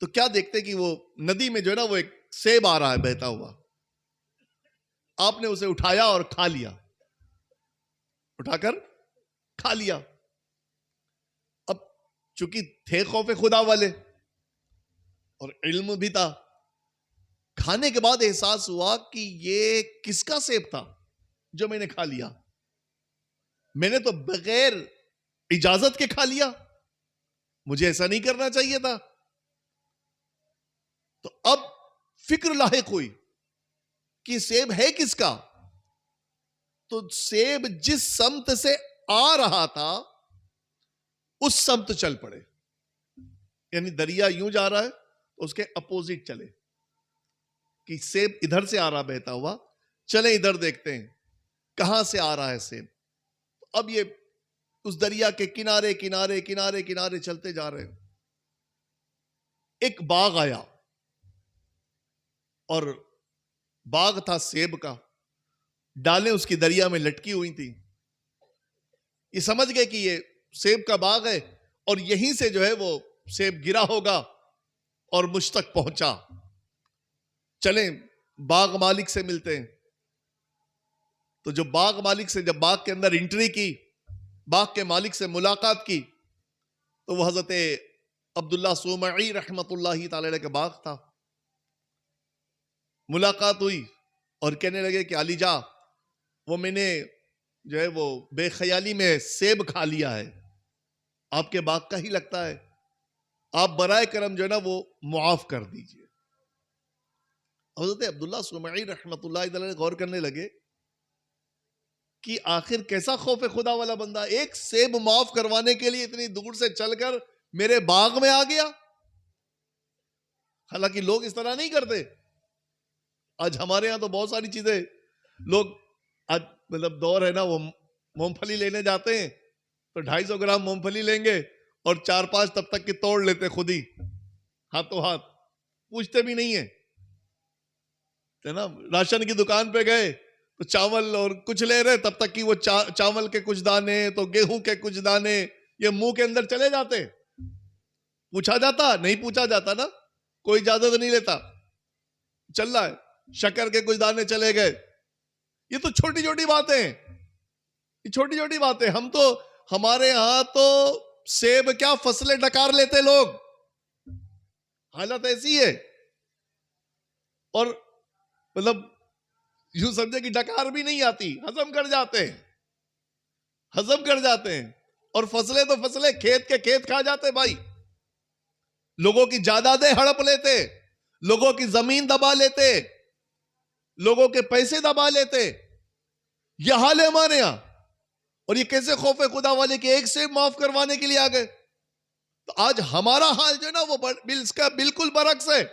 تو کیا دیکھتے کہ وہ ندی میں جو ہے نا وہ ایک سیب آ رہا ہے بہتا ہوا، آپ نے اسے اٹھایا اور کھا لیا، اٹھا کر کھا لیا۔ اب چونکہ تھے خوف خدا والے اور علم بھی تھا، کھانے کے بعد احساس ہوا کہ یہ کس کا سیب تھا جو میں نے کھا لیا، میں نے تو بغیر اجازت کے کھا لیا، مجھے ایسا نہیں کرنا چاہیے تھا۔ تو اب فکر لاحق ہوئی کہ سیب ہے کس کا، تو سیب جس سمت سے آ رہا تھا اس سمت چل پڑے، یعنی دریا یوں جا رہا ہے اس کے اپوزٹ چلے کہ سیب ادھر سے آ رہا بہتا ہوا، چلیں ادھر دیکھتے ہیں کہاں سے آ رہا ہے سیب۔ اب یہ اس دریا کے کنارے کنارے کنارے کنارے چلتے جا رہے ہیں، ایک باغ آیا اور باغ تھا سیب کا، ڈالیں اس کی دریا میں لٹکی ہوئی تھی، یہ سمجھ گئے کہ یہ سیب کا باغ ہے اور یہیں سے جو ہے وہ سیب گرا ہوگا اور مجھ تک پہنچا، چلیں باغ مالک سے ملتے ہیں۔ تو جو باغ مالک سے جب باغ کے اندر انٹری کی، باغ کے مالک سے ملاقات کی، تو وہ حضرت عبداللہ صومعی رحمت اللہ تعالی علیہ کا باغ تھا۔ ملاقات ہوئی اور کہنے لگے کہ علی جا، وہ میں نے جو ہے وہ بے خیالی میں سیب کھا لیا ہے، آپ کے باغ کا ہی لگتا ہے، آپ برائے کرم جو ہے نا وہ معاف کر دیجئے۔ حضرت عبداللہ صومعی رحمت اللہ تعالی غور کرنے لگے کہ آخر کیسا خوف خدا والا بندہ، ایک سیب معاف کروانے کے لیے اتنی دور سے چل کر میرے باغ میں آ گیا۔ حالانکہ لوگ اس طرح نہیں کرتے، آج ہمارے ہاں تو بہت ساری چیزیں لوگ، آج مطلب دور ہے نا، وہ مونگ پھلی لینے جاتے ہیں تو 250 گرام مونگ پھلی لیں گے اور 4-5 تب تک کی توڑ لیتے خود ہی ہاتھوں ہاتھ، پوچھتے بھی نہیں ہیں ہے نا. راشن کی دکان پہ گئے تو چاول اور کچھ لے رہے, تب تک کہ وہ چاول کے کچھ دانے تو گیہوں کے کچھ دانے یہ منہ کے اندر چلے جاتے. پوچھا جاتا نہیں, پوچھا جاتا نا, کوئی اجازت نہیں لیتا, چل رہا ہے. شکر کے کچھ دانے چلے گئے. یہ تو چھوٹی چھوٹی باتیں ہیں, یہ چھوٹی چھوٹی باتیں. ہم تو ہمارے یہاں تو سیب کیا فصلیں ڈکار لیتے لوگ, حالت ایسی ہے. اور مطلب یوں سمجھے کہ ڈکار بھی نہیں آتی, ہضم کر جاتے ہیں, ہضم کر جاتے ہیں. اور فصلیں تو فصلیں, کھیت کے کھیت کھا جاتے بھائی. لوگوں کی جائیدادیں ہڑپ لیتے, لوگوں کی زمین دبا لیتے, لوگوں کے پیسے دبا لیتے. یہ حال ہے ہمارے یہاں. اور یہ کیسے خوف خدا والے کہ ایک سے معاف کروانے کے لیے آ گئے. تو آج ہمارا حال جو ہے نا وہ اس کا بالکل برعکس ہے.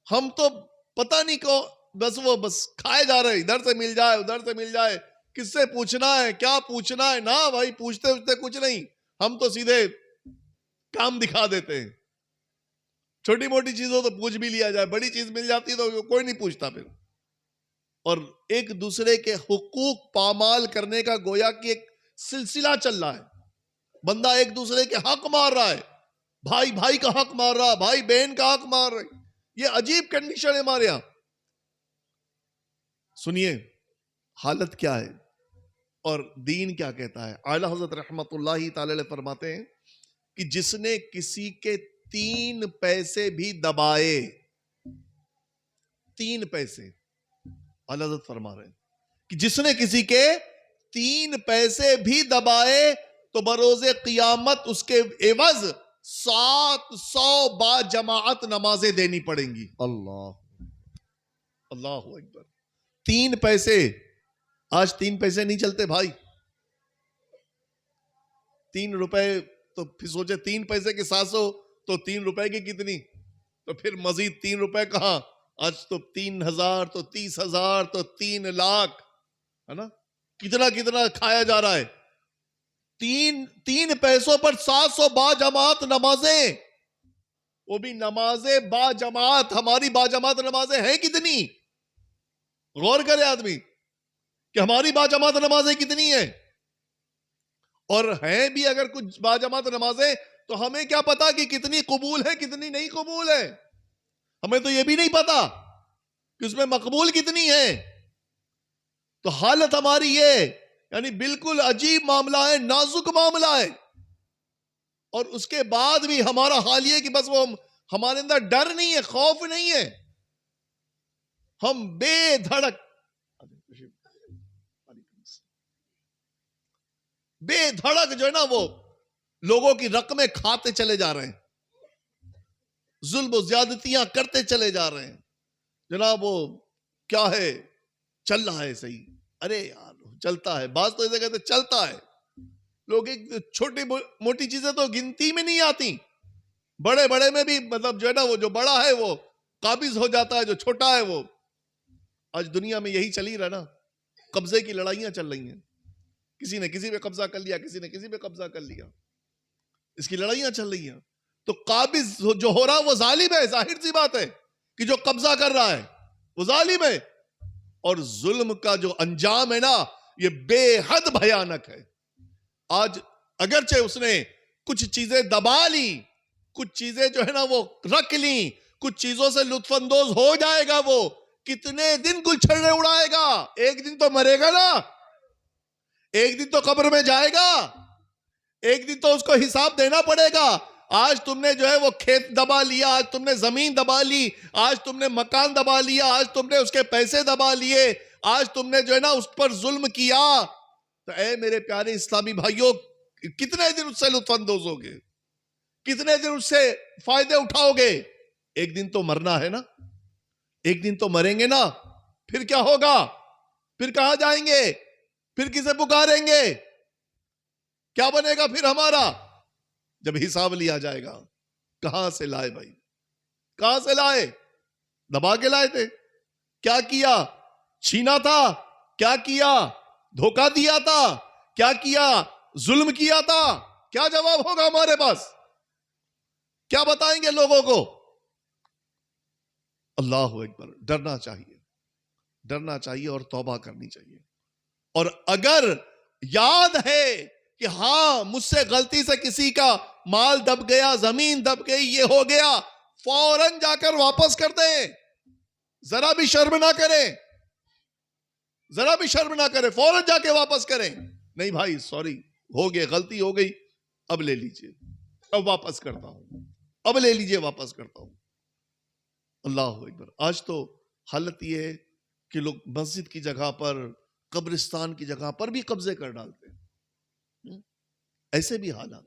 ہم تو پتہ نہیں کو بس کھائے جا رہے, ادھر سے مل جائے ادھر سے مل جائے, کس سے پوچھنا ہے کیا پوچھنا ہے. نہ بھائی, پوچھتے کچھ نہیں, ہم تو سیدھے کام دکھا دیتے ہیں. چھوٹی موٹی چیزوں تو پوچھ بھی لیا جائے, بڑی چیز مل جاتی تو کوئی نہیں پوچھتا پھر. اور ایک دوسرے کے حقوق پامال کرنے کا گویا کہ ایک سلسلہ چل رہا ہے. بندہ ایک دوسرے کے حق مار رہا ہے, بھائی بھائی کا حق مار رہا, بھائی بہن کا حق مار رہا. یہ عجیب کنڈیشن ہے ہمارے یہاں. سنیے حالت کیا ہے اور دین کیا کہتا ہے. اعلی حضرت رحمت اللہ تعالی علیہ فرماتے ہیں کہ جس نے کسی کے 3 پیسے بھی دبائے, 3 پیسے, اعلی حضرت فرما رہے ہیں کہ جس نے کسی کے 3 پیسے بھی دبائے تو بروز قیامت اس کے عوض 700 با جماعت نمازیں دینی پڑیں گی. اللہ اکبر. 3 پیسے, آج 3 پیسے نہیں چلتے بھائی. 3 روپے تو پھر سوچے 3 پیسے کے 700 تو 3 روپے کی کتنی, تو پھر مزید 3 روپے کہاں, آج تو 3000 تو 30,000 تو 3 لاکھ ہے نا, کتنا کتنا کھایا جا رہا ہے. 3 پیسوں پر 700 با جماعت نمازیں, وہ بھی نمازیں با جماعت. ہماری با جماعت نمازیں ہیں کتنی, غور کرے آدمی کہ ہماری با جماعت نمازیں کتنی ہیں. اور ہیں بھی اگر کچھ با جماعت نمازیں تو ہمیں کیا پتا کہ کتنی قبول ہے کتنی نہیں قبول ہے. ہمیں تو یہ بھی نہیں پتا کہ اس میں مقبول کتنی ہے. تو حالت ہماری یہ یعنی بالکل عجیب معاملہ ہے, نازک معاملہ ہے. اور اس کے بعد بھی ہمارا حال یہ کہ بس وہ ہمارے اندر ڈر نہیں ہے, خوف نہیں ہے. ہم بے دھڑک جو ہے نا وہ لوگوں کی رقمیں کھاتے چلے جا رہے ہیں, ظلم و زیادتیاں کرتے چلے جا رہے ہیں. جناب وہ کیا ہے, چل رہا ہے صحیح, ارے یار چلتا ہے. بعض تو ایسے کہتے چلتا ہے. لوگ ایک چھوٹی موٹی چیزیں تو گنتی میں نہیں آتی, بڑے بڑے میں بھی مطلب جو ہے نا وہ جو بڑا ہے وہ قابض ہو جاتا ہے, جو چھوٹا ہے وہ. آج دنیا میں یہی چل ہی رہا نا, قبضے کی لڑائیاں چل رہی ہیں. کسی نے کسی پہ قبضہ کر لیا, کسی نے کسی پہ قبضہ کر لیا, اس کی لڑائیاں چل رہی ہیں. تو قابض جو ہو رہا وہ ظالم ہے, ظاہر سی بات ہے کہ جو قبضہ کر رہا ہے وہ ظالم ہے. اور ظلم کا جو انجام ہے نا یہ بے حد بھیانک ہے. آج اگرچہ اس نے کچھ چیزیں دبا لی, کچھ چیزیں جو ہے نا وہ رکھ لی, کچھ چیزوں سے لطف اندوز ہو جائے گا, وہ کتنے دن گل چھڑے اڑائے گا. ایک دن تو مرے گا نا, ایک دن تو قبر میں جائے گا, ایک دن تو اس کو حساب دینا پڑے گا. آج تم نے جو ہے وہ کھیت دبا لیا, آج تم نے زمین دبا لی, آج تم نے مکان دبا لیا, آج تم نے اس کے پیسے دبا لیے, آج تم نے جو ہے نا اس پر ظلم کیا. تو اے میرے پیارے اسلامی بھائیوں, کتنے دن اس سے لطف اندوز ہوگے, کتنے دن اس سے فائدے اٹھاؤ گے. ایک دن تو مرنا ہے نا, ایک دن تو مریں گے نا. پھر کیا ہوگا, پھر کہاں جائیں گے, پھر کسے پکاریں گے, کیا بنے گا پھر ہمارا جب حساب لیا جائے گا. کہاں سے لائے بھائی, کہاں سے لائے, دبا کے لائے تھے, کیا کیا, چھینا تھا, کیا کیا, دھوکہ دیا تھا, کیا کیا, ظلم کیا تھا. کیا جواب ہوگا ہمارے پاس, کیا بتائیں گے لوگوں کو. اللہ اکبر. ڈرنا چاہیے، ڈرنا چاہیے اور توبہ کرنی چاہیے. اور اگر یاد ہے کہ ہاں مجھ سے غلطی سے کسی کا مال دب گیا، زمین دب گئی، یہ ہو گیا، فوراً جا کر واپس کر دیں. ذرا بھی شرم نہ کریں، ذرا بھی شرم نہ کریں، فوراً جا کے واپس کریں. نہیں بھائی سوری، ہو گئے، غلطی ہو گئی، اب لے لیجئے، اب واپس کرتا ہوں، اب لے لیجئے، واپس کرتا ہوں. اللہ اکبر. آج تو حالت یہ ہے کہ لوگ مسجد کی جگہ پر، قبرستان کی جگہ پر بھی قبضے کر ڈالتے ہیں. ایسے بھی حالات،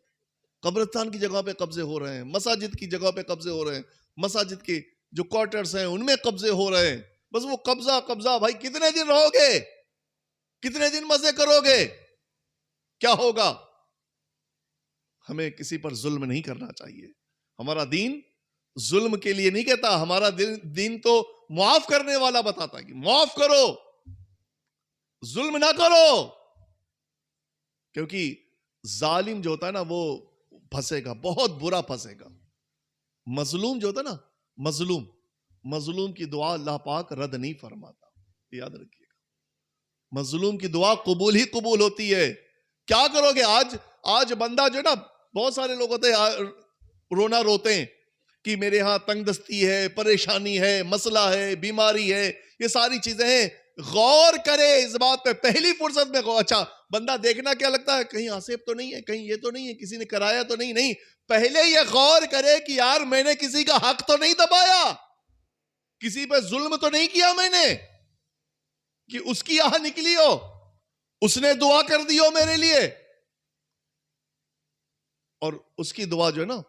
قبرستان کی جگہ پہ قبضے ہو رہے ہیں، مساجد کی جگہ پہ قبضے ہو رہے ہیں، مساجد کے جو کوارٹرز ہیں ان میں قبضے ہو رہے ہیں. بس وہ قبضہ قبضہ. بھائی کتنے دن رہو گے؟ کتنے دن مزے کرو گے؟ کیا ہوگا؟ ہمیں کسی پر ظلم نہیں کرنا چاہیے. ہمارا دین ظلم کے لیے نہیں کہتا، ہمارا دین تو معاف کرنے والا بتاتا ہے کہ معاف کرو، ظلم نہ کرو. کیونکہ ظالم جو ہوتا ہے نا وہ پھنسے گا، بہت برا پھنسے گا. مظلوم جو ہوتا ہے نا، مظلوم کی دعا اللہ پاک رد نہیں فرماتا، یاد رکھیے گا. مظلوم کی دعا قبول ہی قبول ہوتی ہے. کیا کرو گے؟ آج بندہ جو ہے نا، بہت سارے لوگ ہوتے ہیں رونا روتے ہیں کہ میرے ہاں تنگ دستی ہے، پریشانی ہے، مسئلہ ہے، بیماری ہے، یہ ساری چیزیں ہیں. غور کرے اس بات پہ پہلی فرصت میں. اچھا بندہ دیکھنا کیا لگتا ہے، کہیں آصف تو نہیں ہے، کہیں یہ تو نہیں ہے، کسی نے کرایا تو نہیں. پہلے یہ غور کرے کہ یار میں نے کسی کا حق تو نہیں دبایا، کسی پہ ظلم تو نہیں کیا میں نے کہ اس کی آہ نکلی ہو، اس نے دعا کر دی ہو میرے لیے. اور اس کی دعا جو ہے نا،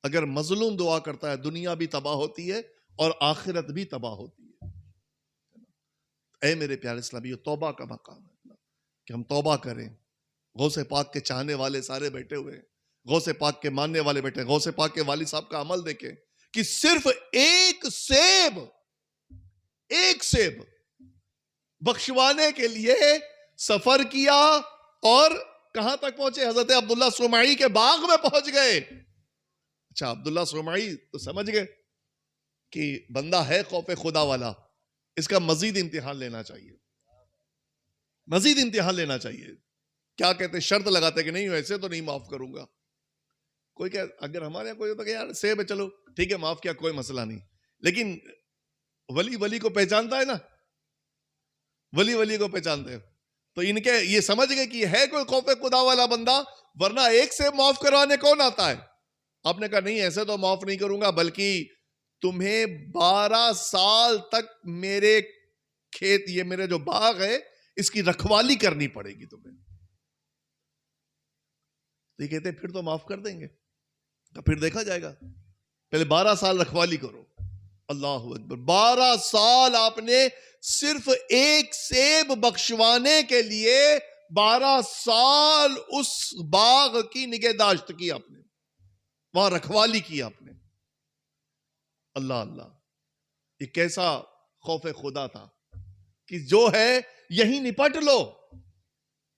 اگر مظلوم دعا کرتا ہے دنیا بھی تباہ ہوتی ہے اور آخرت بھی تباہ ہوتی ہے. اے میرے پیارے اسلامیو، توبہ کا مقام ہے کہ ہم توبہ کریں. غوث پاک کے چاہنے والے سارے بیٹھے ہوئے ہیں، غوث پاک کے ماننے والے بیٹھے ہیں. غوث پاک کے والد صاحب کا عمل دیکھیں کہ صرف ایک سیب بخشوانے کے لیے سفر کیا اور کہاں تک پہنچے؟ حضرت عبداللہ سرمائی کے باغ میں پہنچ گئے. اچھا عبداللہ سرمائی تو سمجھ گئے کہ بندہ ہے خوف خدا والا، اس کا مزید امتحان لینا چاہیے، مزید امتحان لینا چاہیے. کیا کہتے؟ شرط لگاتے کہ نہیں ایسے تو نہیں معاف کروں گا. کوئی کہ اگر ہمارے یہاں کوئی ہوتا کہ یار سیب ہے چلو ٹھیک ہے معاف کیا کوئی مسئلہ نہیں، لیکن ولی کو پہچانتا ہے نا، ولی کو پہچانتے ہیں. تو ان کے یہ سمجھ گئے کہ ہے کوئی خوف خدا والا بندہ، ورنہ ایک سیب معاف کروانے کون آتا ہے؟ آپ نے کہا نہیں ایسے تو معاف نہیں کروں گا، بلکہ تمہیں 12 سال تک میرے کھیت، یہ میرے جو باغ ہے اس کی رکھوالی کرنی پڑے گی تمہیں. تو یہ کہتے ہیں پھر تو معاف کر دیں گے. تو پھر دیکھا جائے گا، پہلے 12 سال رکھوالی کرو. اللہ اکبر. 12 سال آپ نے صرف ایک سیب بخشوانے کے لیے 12 سال اس باغ کی نگہداشت کی آپ نے، وہاں رکھوالی کی آپ نے. اللہ اللہ، یہ کیسا خوف خدا تھا کہ جو ہے یہی نپٹ لو،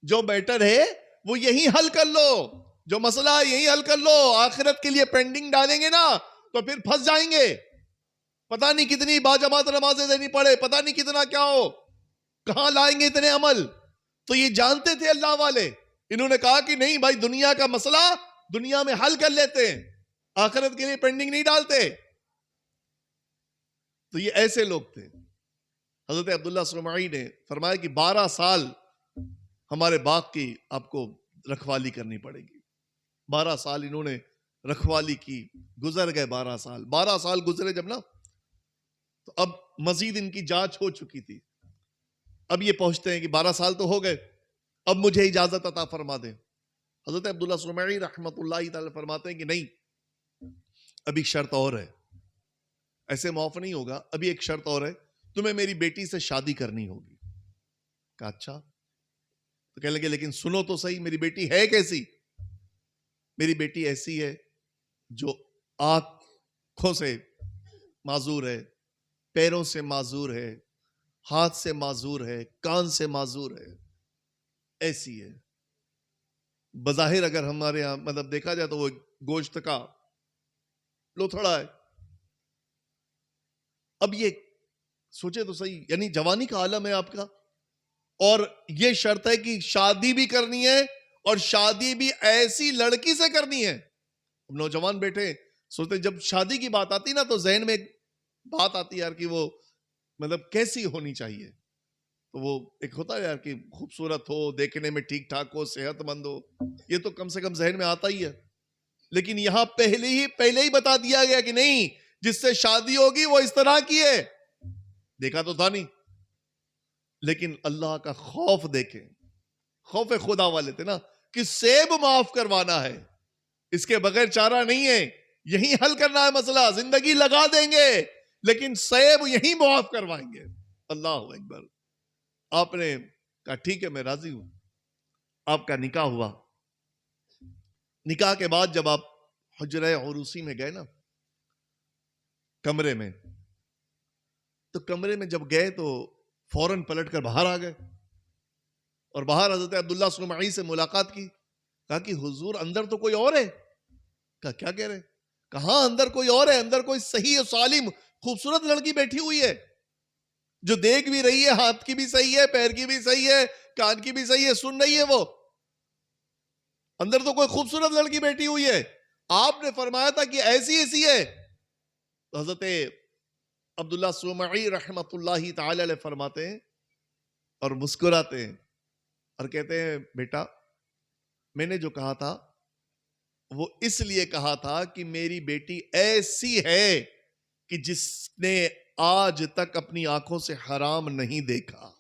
جو بیٹر ہے وہ یہی حل کر لو، جو مسئلہ ہے یہی حل کر لو. آخرت کے لیے پینڈنگ ڈالیں گے نا تو پھر پھنس جائیں گے. پتہ نہیں کتنی باجماعت نمازیں دینی پڑے، پتہ نہیں کتنا کیا ہو، کہاں لائیں گے اتنے عمل. تو یہ جانتے تھے اللہ والے، انہوں نے کہا کہ نہیں بھائی دنیا کا مسئلہ دنیا میں حل کر لیتے ہیں، آخرت کے لیے پینڈنگ نہیں ڈالتے. تو یہ ایسے لوگ تھے. حضرت عبداللہ سرمائی نے فرمایا کہ 12 سال ہمارے باغ کی آپ کو رکھوالی کرنی پڑے گی. 12 سال انہوں نے رکھوالی کی، گزر گئے 12 سال. 12 سال گزرے جب نا، تو اب مزید ان کی جانچ ہو چکی تھی. اب یہ پہنچتے ہیں کہ 12 سال تو ہو گئے، اب مجھے اجازت عطا فرما دیں. حضرت عبداللہ سرمائی رحمت اللہ تعالی فرماتے ہیں کہ نہیں، ابھی شرط اور ہے، ایسے معاف نہیں ہوگا. ابھی ایک شرط اور ہے، تمہیں میری بیٹی سے شادی کرنی ہوگی. کہا اچھا. تو کہنے لگے لیکن سنو تو صحیح، میری بیٹی ہے کیسی؟ میری بیٹی ایسی ہے جو آنکھوں سے معذور ہے، پیروں سے معذور ہے، ہاتھ سے معذور ہے، کان سے معذور ہے، ایسی ہے. بظاہر اگر ہمارے یہاں مطلب دیکھا جائے تو وہ گوشت کا لوتھڑا ہے. اب یہ سوچے تو صحیح، یعنی جوانی کا عالم ہے آپ کا، اور یہ شرط ہے کہ شادی بھی کرنی ہے اور شادی بھی ایسی لڑکی سے کرنی ہے. نوجوان بیٹھے سوچتے جب شادی کی بات آتی نا تو ذہن میں ایک بات آتی ہے یار کہ وہ مطلب کیسی ہونی چاہیے. تو وہ ایک ہوتا ہے یار کہ خوبصورت ہو، دیکھنے میں ٹھیک ٹھاک ہو، صحت مند ہو، یہ تو کم سے کم ذہن میں آتا ہی ہے. لیکن یہاں پہلے ہی بتا دیا گیا کہ نہیں، جس سے شادی ہوگی وہ اس طرح کی ہے. دیکھا تو تھا نہیں، لیکن اللہ کا خوف دیکھیں، خوف خدا والے تھے نا کہ سیب معاف کروانا ہے، اس کے بغیر چارہ نہیں ہے، یہی حل کرنا ہے مسئلہ. زندگی لگا دیں گے لیکن سیب یہی معاف کروائیں گے. اللہ اکبر. آپ نے کہا ٹھیک ہے میں راضی ہوں. آپ کا نکاح ہوا. نکاح کے بعد جب آپ حجرہ عروسی میں گئے نا، کمرے میں، تو کمرے میں جب گئے تو فوراً پلٹ کر باہر آ گئے اور باہر حضرت عبداللہ سلمعی سے ملاقات کی. کہا کہ حضور اندر تو کوئی اور ہے. کہا کیا کہہ رہے؟ کہاں اندر کوئی اور ہے، اندر کوئی صحیح و سالم خوبصورت لڑکی بیٹھی ہوئی ہے جو دیکھ بھی رہی ہے، ہاتھ کی بھی صحیح ہے، پیر کی بھی صحیح ہے، کان کی بھی صحیح ہے، سن رہی ہے. وہ اندر تو کوئی خوبصورت لڑکی بیٹھی ہوئی ہے. آپ نے فرمایا تھا کہ ایسی ہے. تو حضرت عبداللہ سلمعی رحمت اللہ تعالی علیہ فرماتے ہیں اور مسکراتے ہیں اور کہتے ہیں بیٹا میں نے جو کہا تھا وہ اس لیے کہا تھا کہ میری بیٹی ایسی ہے کہ جس نے آج تک اپنی آنکھوں سے حرام نہیں دیکھا.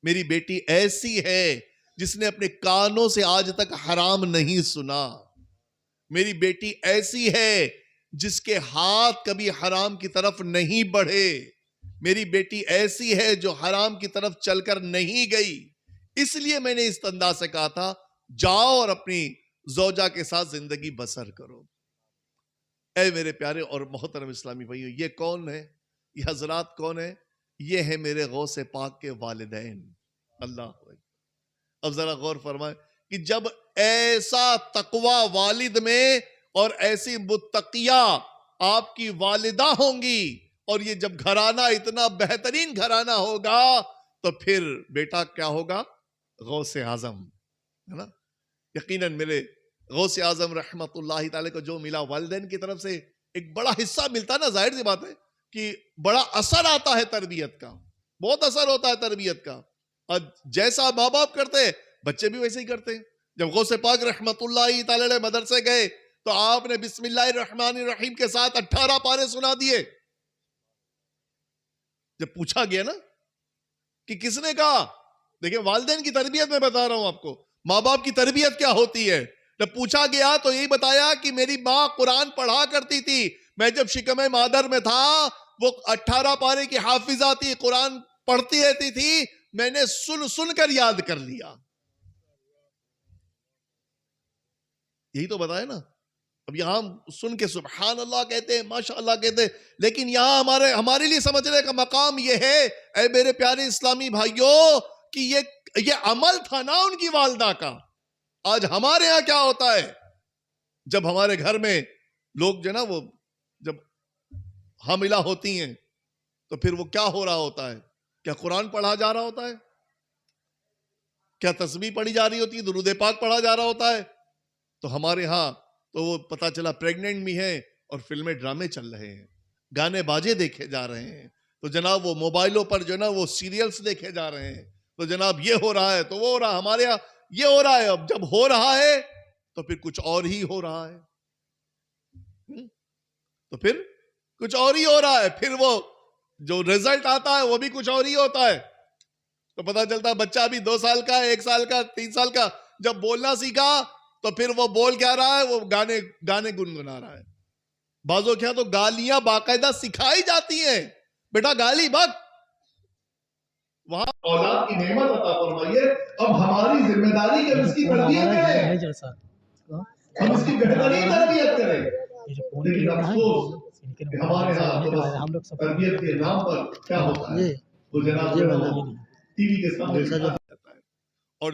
میری بیٹی ایسی ہے جس نے اپنے کانوں سے آج تک حرام نہیں سنا. میری بیٹی ایسی ہے جس کے ہاتھ کبھی حرام کی طرف نہیں بڑھے. میری بیٹی ایسی ہے جو حرام کی طرف چل کر نہیں گئی. اس لیے میں نے اس انداز سے کہا تھا جاؤ اور اپنی زوجہ کے ساتھ زندگی بسر کرو. اے میرے پیارے اور محترم اسلامی بھائیو، یہ کون ہے؟ یہ حضرات کون ہے؟ یہ ہے میرے غوث پاک کے والدین. اللہ اکبر. اب ذرا غور فرمائیں کہ جب ایسا تقوی والد میں اور ایسی متقیہ آپ کی والدہ ہوں گی اور یہ جب گھرانہ اتنا بہترین گھرانہ ہوگا تو پھر بیٹا کیا ہوگا؟ غوث اعظم ہے نا. یقیناً میرے غوث اعظم رحمت اللہ تعالی کو جو ملا والدین کی طرف سے ایک بڑا حصہ ملتا ہے نا، ظاہر سی بات ہے کہ بڑا اثر آتا ہے تربیت کا، بہت اثر ہوتا ہے تربیت کا. اور جیسا ماں باپ کرتے بچے بھی ویسے ہی کرتے. جب غوث پاک رحمت اللہ تعالی علیہ مدرسے گئے تو آپ نے بسم اللہ الرحمن الرحیم کے ساتھ 18 پارے سنا دیے. جب پوچھا گیا نا کہ کس نے کہا، دیکھیں والدین کی تربیت میں بتا رہا ہوں آپ کو، ماں باپ کی تربیت کیا ہوتی ہے. جب پوچھا گیا تو یہی بتایا کہ میری ماں قرآن پڑھا کرتی تھی، میں جب شکم مادر میں تھا وہ 18 پارے کی حافظہ تھی، قرآن پڑھتی رہتی تھی، میں نے سن کر یاد کر لیا. یہی تو بتایا نا. اب یہاں سن کے سبحان اللہ کہتے ہیں، ماشاء اللہ کہتے ہیں، لیکن یہاں ہمارے لیے سمجھنے کا مقام یہ ہے اے میرے پیارے اسلامی بھائیوں کہ یہ عمل تھا نا ان کی والدہ کا. آج ہمارے ہاں کیا ہوتا ہے، جب ہمارے گھر میں لوگ جو نا وہ جب حاملہ ہوتی ہیں تو پھر وہ کیا ہو رہا ہوتا ہے؟ کیا قرآن پڑھا جا رہا ہوتا ہے؟ کیا تسبیح پڑھی جا رہی ہوتی ہے؟ درود پاک پڑھا جا رہا ہوتا ہے؟ تو ہمارے ہاں تو وہ پتا چلا پریگننٹ بھی ہیں اور فلمیں ڈرامے چل رہے ہیں، گانے باجے دیکھے جا رہے ہیں، تو جناب وہ موبائلوں پر جو نا وہ سیریلز دیکھے جا رہے ہیں، تو جناب یہ ہو رہا ہے تو وہ ہو رہا ہے. ہمارے ہاں یہ ہو رہا ہے. اب جب ہو رہا ہے تو پھر کچھ اور ہی ہو رہا ہے، تو پھر کچھ اور ہی ہو رہا ہے. پھر وہ جو رزلٹ آتا ہے وہ بھی کچھ اور ہی ہوتا ہے. تو پتا چلتا ہے بچہ بھی 2 سال کا، 1 سال کا، 3 سال کا جب بولنا سیکھا تو پھر وہ بول کیا رہا ہے؟ وہ گانے گنگنا رہا ہے. بعضوں کیا تو گالیاں باقاعدہ سکھائی جاتی ہیں، بیٹا گالی بک. وہاں اولاد کی نعمت عطا فرمائیے. اب ہماری ذمہ داری کہ ہم اس کی تربیت کریں، ہم اس کی بہترین تربیت کریں. لیکن افسوس کہ ہمارے ہاں تو بس تربیت کے نام پر کیا ہوتا ہے، وہ جناب ٹی وی کے سامنے جاتا ہے. اور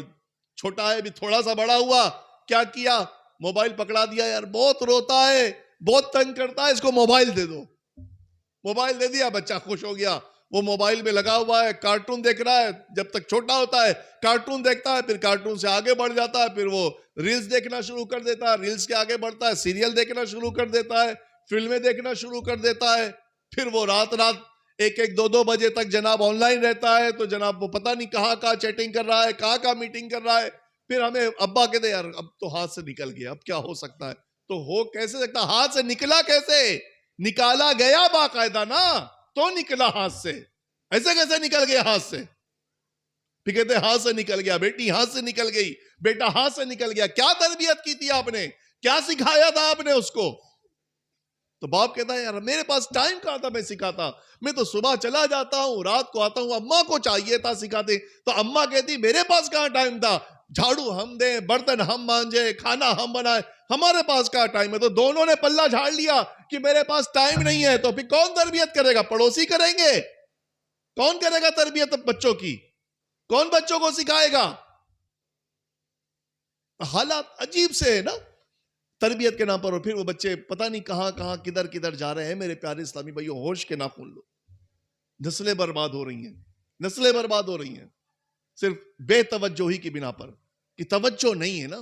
چھوٹا ہے بھی تھوڑا سا بڑا ہوا کیا کیا، موبائل پکڑا دیا. یار بہت روتا ہے، بہت تنگ کرتا ہے، اس کو موبائل دے دو. موبائل دے دیا, بچہ خوش ہو گیا, وہ موبائل میں لگا ہوا ہے, کارٹون دیکھ رہا ہے, جب تک چھوٹا ہوتا ہے کارٹون دیکھتا ہے, پھر کارٹون سے آگے بڑھ جاتا ہے, پھر وہ ریلز دیکھنا شروع کر دیتا ہے, ریلز کے آگے بڑھتا ہے, سیریل دیکھنا شروع کر دیتا ہے, فلمیں دیکھنا شروع کر دیتا ہے, پھر وہ رات 1-2 بجے تک جناب آن لائن رہتا ہے, تو جناب وہ پتہ نہیں کہاں چیٹنگ کر رہا ہے, کہاں میٹنگ کر رہا ہے. پھر ہمیں ابا کہتے ہیں یار اب تو ہاتھ سے نکل گیا, اب کیا ہو سکتا ہے, تو ہو کیسے سکتا, ہاتھ سے نکلا کیسے, نکالا گیا باقاعدہ نا, تو نکلا ہاتھ سے, ایسے کیسے نکل گیا ہاتھ سے. پھر کہتے ہیں ہاتھ سے نکل گیا, بیٹی ہاتھ سے نکل گئی, بیٹا ہاتھ سے نکل گیا. کیا تربیت کی تھی آپ نے, کیا سکھایا تھا آپ نے اس کو؟ تو باپ کہتا ہے یار میرے پاس ٹائم کہاں تھا میں سکھاتا, میں تو صبح چلا جاتا ہوں, رات کو آتا ہوں, اماں کو چاہیے تھا سکھاتے. تو اماں کہتی میرے پاس کہاں ٹائم تھا, جھاڑو ہم دیں, برتن ہم مانجے, کھانا ہم بنائے, ہمارے پاس کہاں ٹائم ہے. تو دونوں نے پلہ جھاڑ لیا کہ میرے پاس ٹائم نہیں ہے. تو پھر کون تربیت کرے گا, پڑوسی کریں گے, کون کرے گا تربیت بچوں کی, کون بچوں کو سکھائے گا؟ حالات عجیب سے ہے نا تربیت کے نام پر, اور پھر وہ بچے پتہ نہیں کہاں کدھر جا رہے ہیں. میرے پیارے اسلامی بھائیو, ہوش کے ناخن لو, نسلیں برباد ہو رہی ہیں, نسلیں برباد ہو رہی ہیں صرف بے توجہی کی بنا پر, کہ توجہ نہیں ہے نا,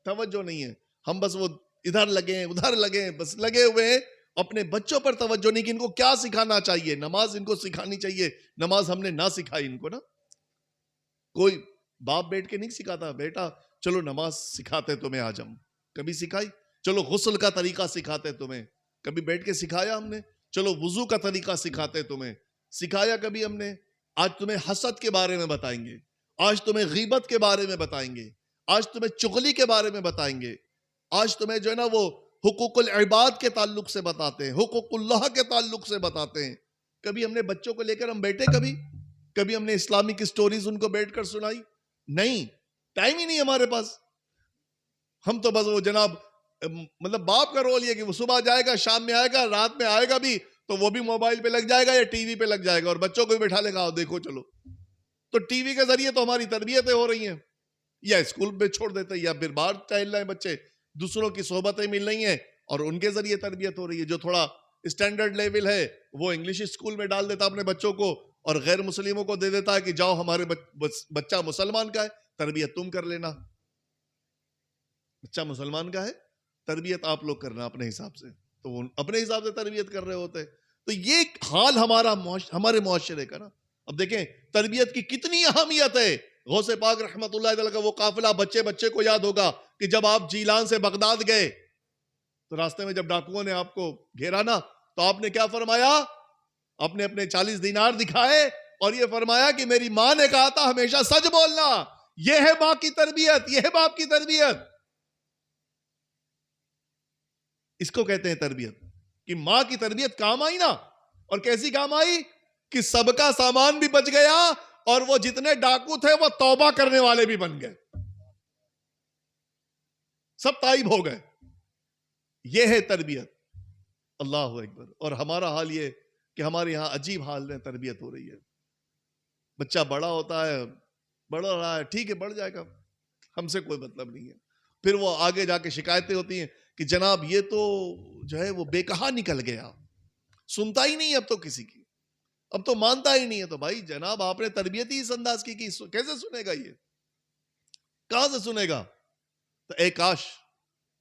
توجہ نہیں ہے. ہم بس وہ ادھر لگے ادھر لگے, بس لگے ہوئے ہیں, اپنے بچوں پر توجہ نہیں کہ ان کو کیا سکھانا چاہیے. نماز ان کو سکھانی چاہیے, نماز ہم نے نہ سکھائی ان کو نا. کوئی باپ بیٹھ کے نہیں سکھاتا, بیٹا چلو نماز سکھاتے تمہیں آج ہم, کبھی سکھائی؟ چلو غسل کا طریقہ سکھاتے تمہیں, کبھی بیٹھ کے سکھایا ہم نے؟ چلو وضو کا طریقہ سکھاتے تمہیں, سکھایا کبھی ہم نے؟ آج تمہیں حسد کے بارے میں بتائیں گے, آج تمہیں غیبت کے بارے میں بتائیں گے, آج تمہیں چغلی کے بارے میں بتائیں گے, آج تمہیں جو ہے نا وہ حقوق العباد کے تعلق سے بتاتے ہیں, حقوق اللہ کے تعلق سے بتاتے ہیں. کبھی ہم نے بچوں کو لے کر ہم بیٹھے, کبھی ہم نے اسلامک سٹوریز ان کو بیٹھ کر سنائی؟ نہیں, ٹائم ہی نہیں ہمارے پاس. ہم تو بس وہ جناب مطلب باپ کا رول یہ کہ وہ صبح جائے گا, شام میں آئے گا, رات میں آئے گا بھی تو وہ بھی موبائل پہ لگ جائے گا یا ٹی وی پہ لگ جائے گا, اور بچوں کو بھی بٹھا لے گا, آؤ دیکھو چلو. تو ٹی وی کے ذریعے تو ہماری تربیتیں ہو رہی ہیں, یا اسکول میں چھوڑ دیتے ہیں, یا پھر باہر ٹہل رہے ہیں بچے, دوسروں کی صحبتیں مل رہی ہیں اور ان کے ذریعے تربیت ہو رہی ہے. جو تھوڑا اسٹینڈرڈ لیول ہے وہ انگلش اسکول میں ڈال دیتا اپنے بچوں کو, اور غیر مسلموں کو دے دیتا ہے کہ جاؤ ہمارے بچہ مسلمان کا ہے, تربیت تم کر لینا. بچہ مسلمان کا ہے, تربیت آپ لوگ کرنا اپنے حساب سے, تو وہ اپنے حساب سے تربیت کر رہے ہوتے. تو یہ حال ہمارے معاشرے کا نا. اب دیکھیں تربیت کی کتنی اہمیت ہے. غوث پاک رحمت اللہ تعالیٰ کا وہ قافلہ بچے کو یاد ہوگا کہ جب آپ جیلان سے بغداد گئے تو راستے میں جب ڈاکوؤں نے آپ کو گھیرا نا, تو آپ نے کیا فرمایا؟ آپ نے اپنے 40 دینار دکھائے اور یہ فرمایا کہ میری ماں نے کہا تھا ہمیشہ سچ بولنا. یہ ہے ماں کی تربیت, یہ ہے باپ کی تربیت. اس کو کہتے ہیں تربیت, کہ ماں کی تربیت کام آئی نا. اور کیسی کام آئی کہ سب کا سامان بھی بچ گیا, اور وہ جتنے ڈاکو تھے وہ توبہ کرنے والے بھی بن گئے, سب تائب ہو گئے. یہ ہے تربیت. اللہ اکبر. اور ہمارا حال یہ کہ ہمارے یہاں عجیب حال میں تربیت ہو رہی ہے. بچہ بڑا ہوتا ہے, بڑھ رہا ہے, ٹھیک ہے بڑھ جائے گا, ہم سے کوئی مطلب نہیں ہے. پھر وہ آگے جا کے شکایتیں ہوتی ہیں کہ جناب یہ تو جو ہے وہ بے کہا نکل گیا, سنتا ہی نہیں اب تو کسی کی, اب تو مانتا ہی نہیں ہے. تو بھائی جناب آپ نے تربیت ہی اس انداز کی کیسے سنے گا, یہ کہاں سے سنے گا؟ تو اے کاش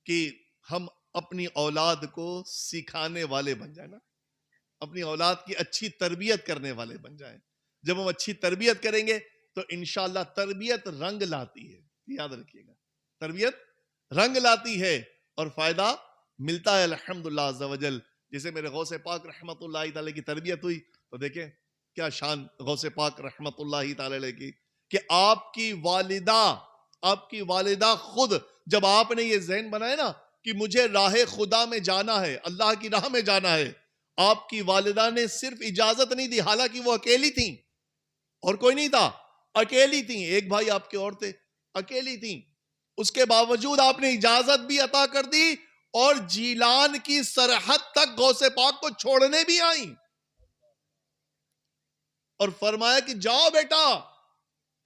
کہ ہم اپنی اولاد کو سکھانے والے بن جائیں نا, اپنی اولاد کی اچھی تربیت کرنے والے بن جائیں. جب ہم اچھی تربیت کریں گے تو انشاءاللہ تربیت رنگ لاتی ہے. یاد رکھیے گا, تربیت رنگ لاتی ہے اور فائدہ ملتا ہے الحمدللہ عز و جل. جسے میرے غوث پاک رحمت اللہ تعالی کی تربیت ہوئی تو دیکھیں کیا شان غوث پاک رحمت اللہ تعالی کی, کہ آپ کی والدہ خود جب آپ نے یہ ذہن بنایا نا کہ مجھے راہ خدا میں جانا ہے, اللہ کی راہ میں جانا ہے, آپ کی والدہ نے صرف اجازت نہیں دی, حالانکہ وہ اکیلی تھیں اور کوئی نہیں تھا, اکیلی تھیں, ایک بھائی آپ کے اور تھے, اکیلی تھیں, اس کے باوجود آپ نے اجازت بھی عطا کر دی اور جیلان کی سرحد تک غوث پاک کو چھوڑنے بھی آئیں اور فرمایا کہ جاؤ بیٹا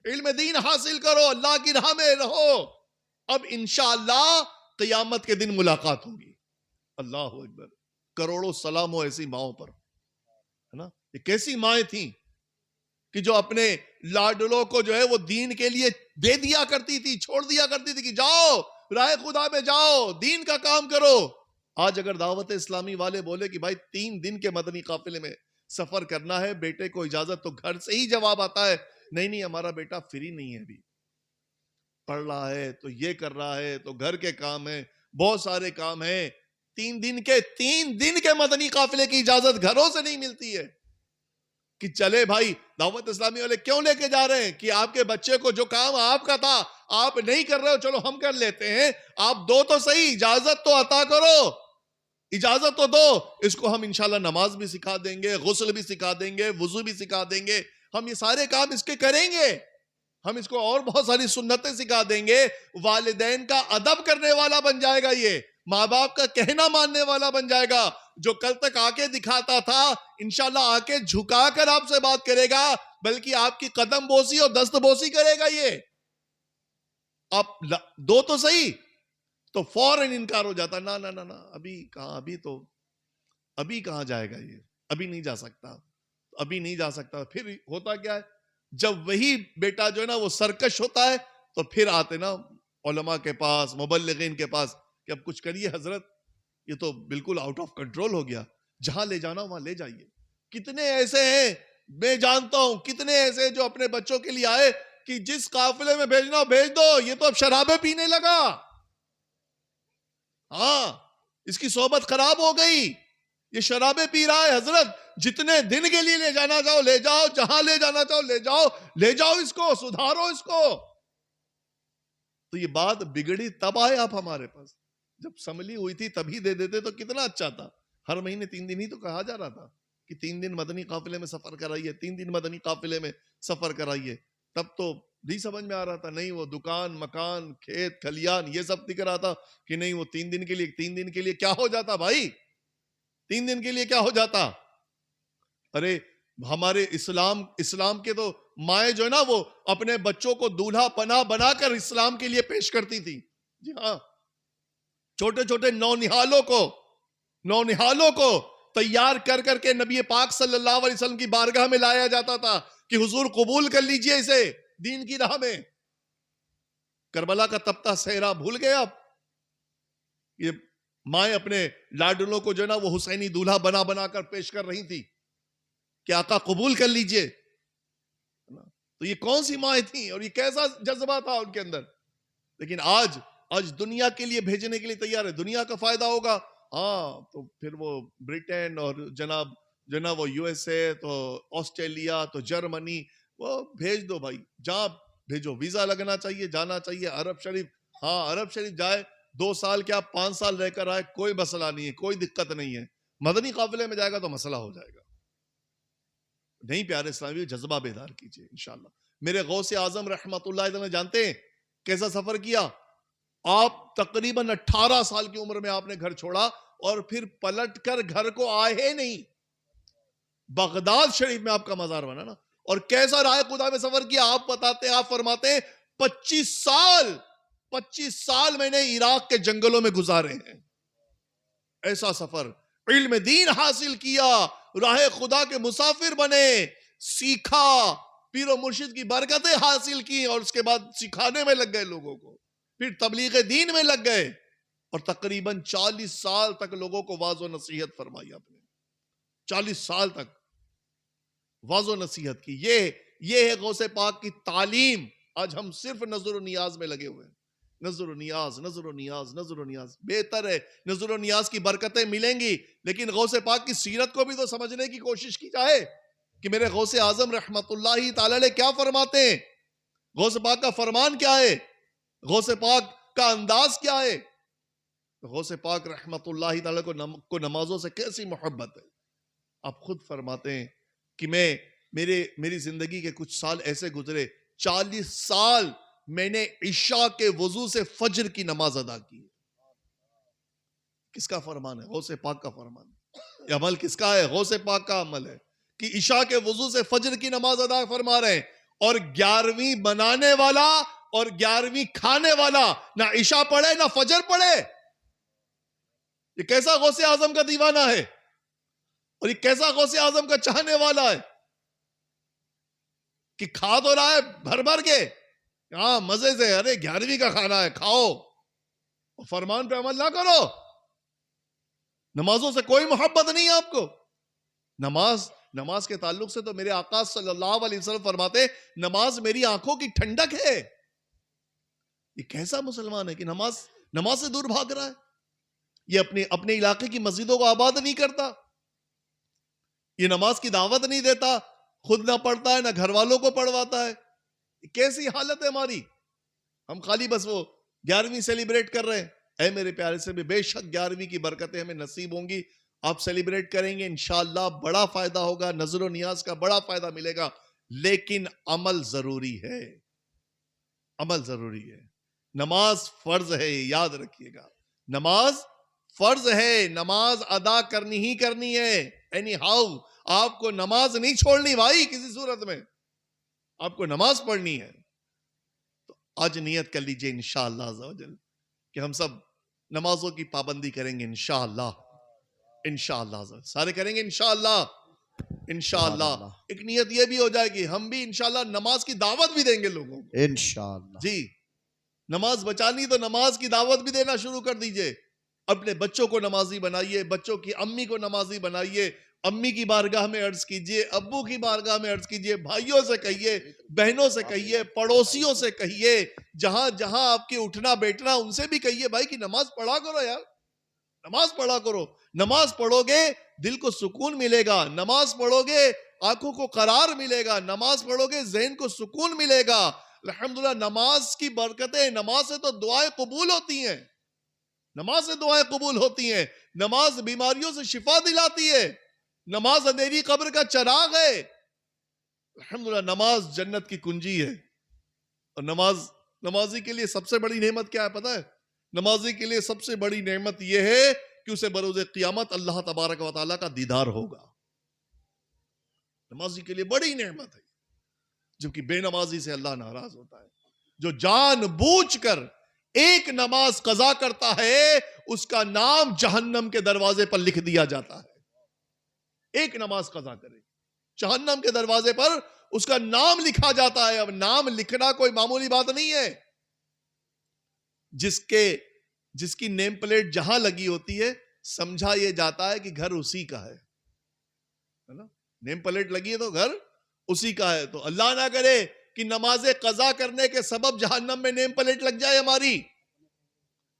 علم دین حاصل کرو, اللہ کی راہ میں رہو, اب انشاءاللہ قیامت کے دن ملاقات ہوگی. اللہ اکبر. کروڑوں سلام ہو ایسی ماؤں پر, ہے نا. یہ کیسی مائیں تھیں کہ جو اپنے لاڈلوں کو جو ہے وہ دین کے لیے دے دیا کرتی تھی, چھوڑ دیا کرتی تھی کہ جاؤ راہ خدا میں جاؤ, دین کا کام کرو. آج اگر دعوت اسلامی والے بولے کہ بھائی 3 دن کے مدنی قافلے میں سفر کرنا ہے, بیٹے کو اجازت, تو گھر سے ہی جواب آتا ہے نہیں ہمارا بیٹا فری نہیں ہے, ابھی پڑھ رہا ہے, تو یہ کر رہا ہے, تو گھر کے کام ہیں, بہت سارے کام ہیں. 3 دن کے مدنی قافلے کی اجازت گھروں سے نہیں ملتی ہے کہ چلے بھائی. دعوت اسلامی والے کیوں لے کے جا رہے ہیں کہ آپ کے بچے کو جو کام آپ کا تھا آپ نہیں کر رہے ہو, چلو ہم کر لیتے ہیں, آپ دو تو صحیح, اجازت تو عطا کرو, اجازت تو دو. اس کو ہم انشاءاللہ نماز بھی سکھا دیں گے, غسل بھی سکھا دیں گے, وضو بھی سکھا دیں گے, ہم یہ سارے کام اس کے کریں گے, ہم اس کو اور بہت ساری سنتیں سکھا دیں گے. والدین کا ادب کرنے والا بن جائے گا, یہ ماں باپ کا کہنا ماننے والا بن جائے گا. جو کل تک آ کے دکھاتا تھا انشاءاللہ آ کے جھکا کر آپ سے بات کرے گا, بلکہ آپ کی قدم بوسی اور دست بوسی کرے گا. یہ آپ دو تو صحیح, تو فوراً انکار ہو جاتا, نہ ابھی کہاں, ابھی کہاں جائے گا, یہ ابھی نہیں جا سکتا, ابھی نہیں جا سکتا. پھر ہوتا کیا ہے, جب وہی بیٹا جو ہے نا وہ سرکش ہوتا ہے تو پھر آتے نا علماء کے پاس, مبلغین کے پاس کہ اب کچھ کریے حضرت, یہ تو بالکل آؤٹ آف کنٹرول ہو گیا, جہاں لے جانا وہاں لے جائیے. کتنے ایسے ہیں, میں جانتا ہوں کتنے ایسے جو اپنے بچوں کے لیے آئے کہ جس قافلے میں بھیجنا بھیج دو, یہ تو اب شرابیں پینے لگا, ہاں اس کی صحبت خراب ہو گئی, یہ شرابیں پی رہا ہے. حضرت جتنے دن کے لیے لے جانا چاہو لے جاؤ, جہاں لے جانا چاہو لے جاؤ, اس کو سدھارو اس کو. تو یہ بات بگڑی تب آئے آپ ہمارے پاس, جب سنبھلی ہوئی تھی تبھی دے دیتے تو کتنا اچھا تھا. ہر مہینے 3 دن ہی تو کہا جا رہا تھا کہ 3 دن مدنی قافلے میں سفر کرائیے, 3 دن مدنی قافلے میں سفر کرائیے. تب تو نہیں سمجھ میں آ رہا تھا, نہیں وہ دکان مکان کھیت کھلیان یہ سب دکھ رہا تھا کہ نہیں وہ 3 دن کے لیے کیا ہو جاتا بھائی, 3 دن کے لیے کیا ہو جاتا. ارے ہمارے اسلام کے تو مائیں جو ہے نا وہ اپنے بچوں کو دولہا پناہ بنا کر اسلام کے لیے پیش کرتی تھی. جی ہاں, چھوٹے چھوٹے نونہالوں کو تیار کر کر کے نبی پاک صلی اللہ علیہ وسلم کی بارگاہ میں لایا جاتا تھا کہ حضور قبول کر لیجئے اسے دین کی راہ میں. کربلا کا تپتا صحرا بھول گئے آپ, یہ مائیں اپنے لاڈلوں کو جو ہے نا وہ حسینی دولہا بنا بنا کر پیش کر رہی تھی کہ آقا قبول کر لیجئے. تو یہ کون سی مائیں تھیں اور یہ کیسا جذبہ تھا ان کے اندر. لیکن آج دنیا کے لیے بھیجنے کے لیے تیار ہے, دنیا کا فائدہ ہوگا, ہاں تو پھر وہ برٹن اور جناب وہ یو ایس اے, تو آسٹریلیا, تو جرمنی, وہ بھیج دو بھائی, جہاں بھیجو, ویزا لگنا چاہیے, جانا چاہیے عرب شریف, ہاں عرب شریف جائے, 2 سال کیا 5 سال رہ کر آئے, کوئی مسئلہ نہیں ہے, کوئی دقت نہیں ہے. مدنی قافلے میں جائے گا تو مسئلہ ہو جائے گا. نہیں پیارے اسلامی, جذبہ بیدار کیجئے انشاءاللہ. میرے غوث اعظم رحمت اللہ علیہ جانتے ہیں کیسا سفر کیا. آپ تقریباً 18 سال کی عمر میں آپ نے گھر چھوڑا اور پھر پلٹ کر گھر کو آئے نہیں. بغداد شریف میں آپ کا مزار بنا نا, اور کیسا راہ خدا میں سفر کیا. آپ فرماتے ہیں 25 سال میں نے عراق کے جنگلوں میں گزارے ہیں. ایسا سفر, علم دین حاصل کیا, راہ خدا کے مسافر بنے, سیکھا, پیر و مرشد کی برکتیں حاصل کی, اور اس کے بعد سکھانے میں لگ گئے لوگوں کو, پھر تبلیغ دین میں لگ گئے, اور تقریباً 40 سال تک لوگوں کو واعظ و نصیحت فرمائی آپ نے. 40 سال تک واعظ و نصیحت کی. یہ ہے غوث پاک کی تعلیم. آج ہم صرف نظر و نیاز میں لگے ہوئے ہیں, نظر و نیاز. بہتر ہے, نظر و نیاز کی برکتیں ملیں گی, لیکن غوث پاک کی سیرت کو بھی تو سمجھنے کی کوشش کی جائے کہ میرے غوث اعظم رحمت اللہ تعالی علیہ کیا فرماتے ہیں, غوث پاک کا فرمان کیا ہے, غوث پاک کا انداز کیا ہے. غوث پاک رحمت اللہ تعالی کو نمازوں سے کیسی محبت ہے. آپ خود فرماتے ہیں کہ میری زندگی کے کچھ سال ایسے گزرے, 40 سال میں نے عشاء کے وضو سے فجر کی نماز ادا کی. کس کا فرمان ہے؟ غوث پاک کا فرمان. یہ عمل کس کا ہے؟ غوث پاک کا عمل ہے کہ عشاء کے وضو سے فجر کی نماز ادا فرما رہے ہیں, اور 11ویں بنانے والا اور 11ویں کھانے والا نہ عشاء پڑھے نہ فجر پڑھے. یہ کیسا غوث اعظم کا دیوانہ ہے. اور یہ کیسا غوث اعظم کا چاہنے والا ہے کہ کھا تو رہا ہے بھر بھر کے، ہاں مزے سے، ارے 11ویں کا کھانا ہے کھاؤ، فرمان پہ عمل نہ کرو. نمازوں سے کوئی محبت نہیں ہے آپ کو. نماز کے تعلق سے تو میرے آقا صلی اللہ علیہ وسلم فرماتے نماز میری آنکھوں کی ٹھنڈک ہے. یہ کیسا مسلمان ہے کہ نماز سے دور بھاگ رہا ہے؟ یہ اپنے علاقے کی مسجدوں کو آباد نہیں کرتا، یہ نماز کی دعوت نہیں دیتا، خود نہ پڑھتا ہے نہ گھر والوں کو پڑھواتا ہے. کیسی حالت ہے ہماری؟ ہم خالی بس وہ 11ویں سیلیبریٹ کر رہے ہیں. اے میرے پیارے سے بھی بے شک 11ویں کی برکتیں ہمیں نصیب ہوں گی. آپ سیلیبریٹ کریں گے انشاءاللہ بڑا فائدہ ہوگا، نظر و نیاز کا بڑا فائدہ ملے گا، لیکن عمل ضروری ہے. عمل ضروری ہے. نماز فرض ہے، یاد رکھیے گا. نماز فرض ہے، نماز ادا کرنی ہی کرنی ہے. اینی ہاؤ آپ کو نماز نہیں چھوڑنی بھائی، کسی صورت میں آپ کو نماز پڑھنی ہے. تو آج نیت کر لیجئے انشاءاللہ عز و جل کہ ہم سب نمازوں کی پابندی کریں گے انشاءاللہ. انشاءاللہ سارے کریں گے انشاءاللہ. انشاءاللہ ایک نیت یہ بھی ہو جائے گی ہم بھی انشاءاللہ نماز کی دعوت بھی دیں گے لوگوں کو. انشاءاللہ. جی نماز بچانی تو نماز کی دعوت بھی دینا شروع کر دیجئے. اپنے بچوں کو نمازی بنائیے، بچوں کی امی کو نمازی بنائیے، امی کی بارگاہ میں عرض کیجئے، ابو کی بارگاہ میں عرض کیجئے، بھائیوں سے کہیے، بہنوں سے کہیے، پڑوسیوں سے کہیے، جہاں جہاں آپ کے اٹھنا بیٹھنا ان سے بھی کہیے بھائی کہ نماز پڑھا کرو یار، نماز پڑھا کرو. نماز پڑھو گے دل کو سکون ملے گا، نماز پڑھو گے آنکھوں کو قرار ملے گا، نماز پڑھو گے ذہن کو سکون ملے گا. الحمدللہ نماز کی برکتیں، نماز سے تو دعائیں قبول ہوتی ہیں، نماز سے دعائیں قبول ہوتی ہیں، نماز بیماریوں سے شفا دلاتی ہے، نماز اندھیری قبر کا چراغ ہے. الحمدللہ نماز جنت کی کنجی ہے. اور نمازی کے لیے سب سے بڑی نعمت کیا ہے پتہ ہے؟ نمازی کے لیے سب سے بڑی نعمت یہ ہے کہ اسے بروز قیامت اللہ تبارک و تعالیٰ کا دیدار ہوگا. نمازی کے لیے بڑی نعمت ہے، جبکہ بے نمازی سے اللہ ناراض ہوتا ہے. جو جان بوجھ کر ایک نماز قضا کرتا ہے اس کا نام جہنم کے دروازے پر لکھ دیا جاتا ہے. ایک نماز قضا کرے جہنم کے دروازے پر اس کا نام لکھا جاتا ہے. اب نام لکھنا کوئی معمولی بات نہیں ہے. جس کی نیم پلیٹ جہاں لگی ہوتی ہے سمجھا یہ جاتا ہے کہ گھر اسی کا ہے نا. نیم پلیٹ لگی ہے تو گھر اسی کا ہے. تو اللہ نہ کرے کہ نماز قضا کرنے کے سبب جہنم میں نیم پلیٹ لگ جائے ہماری،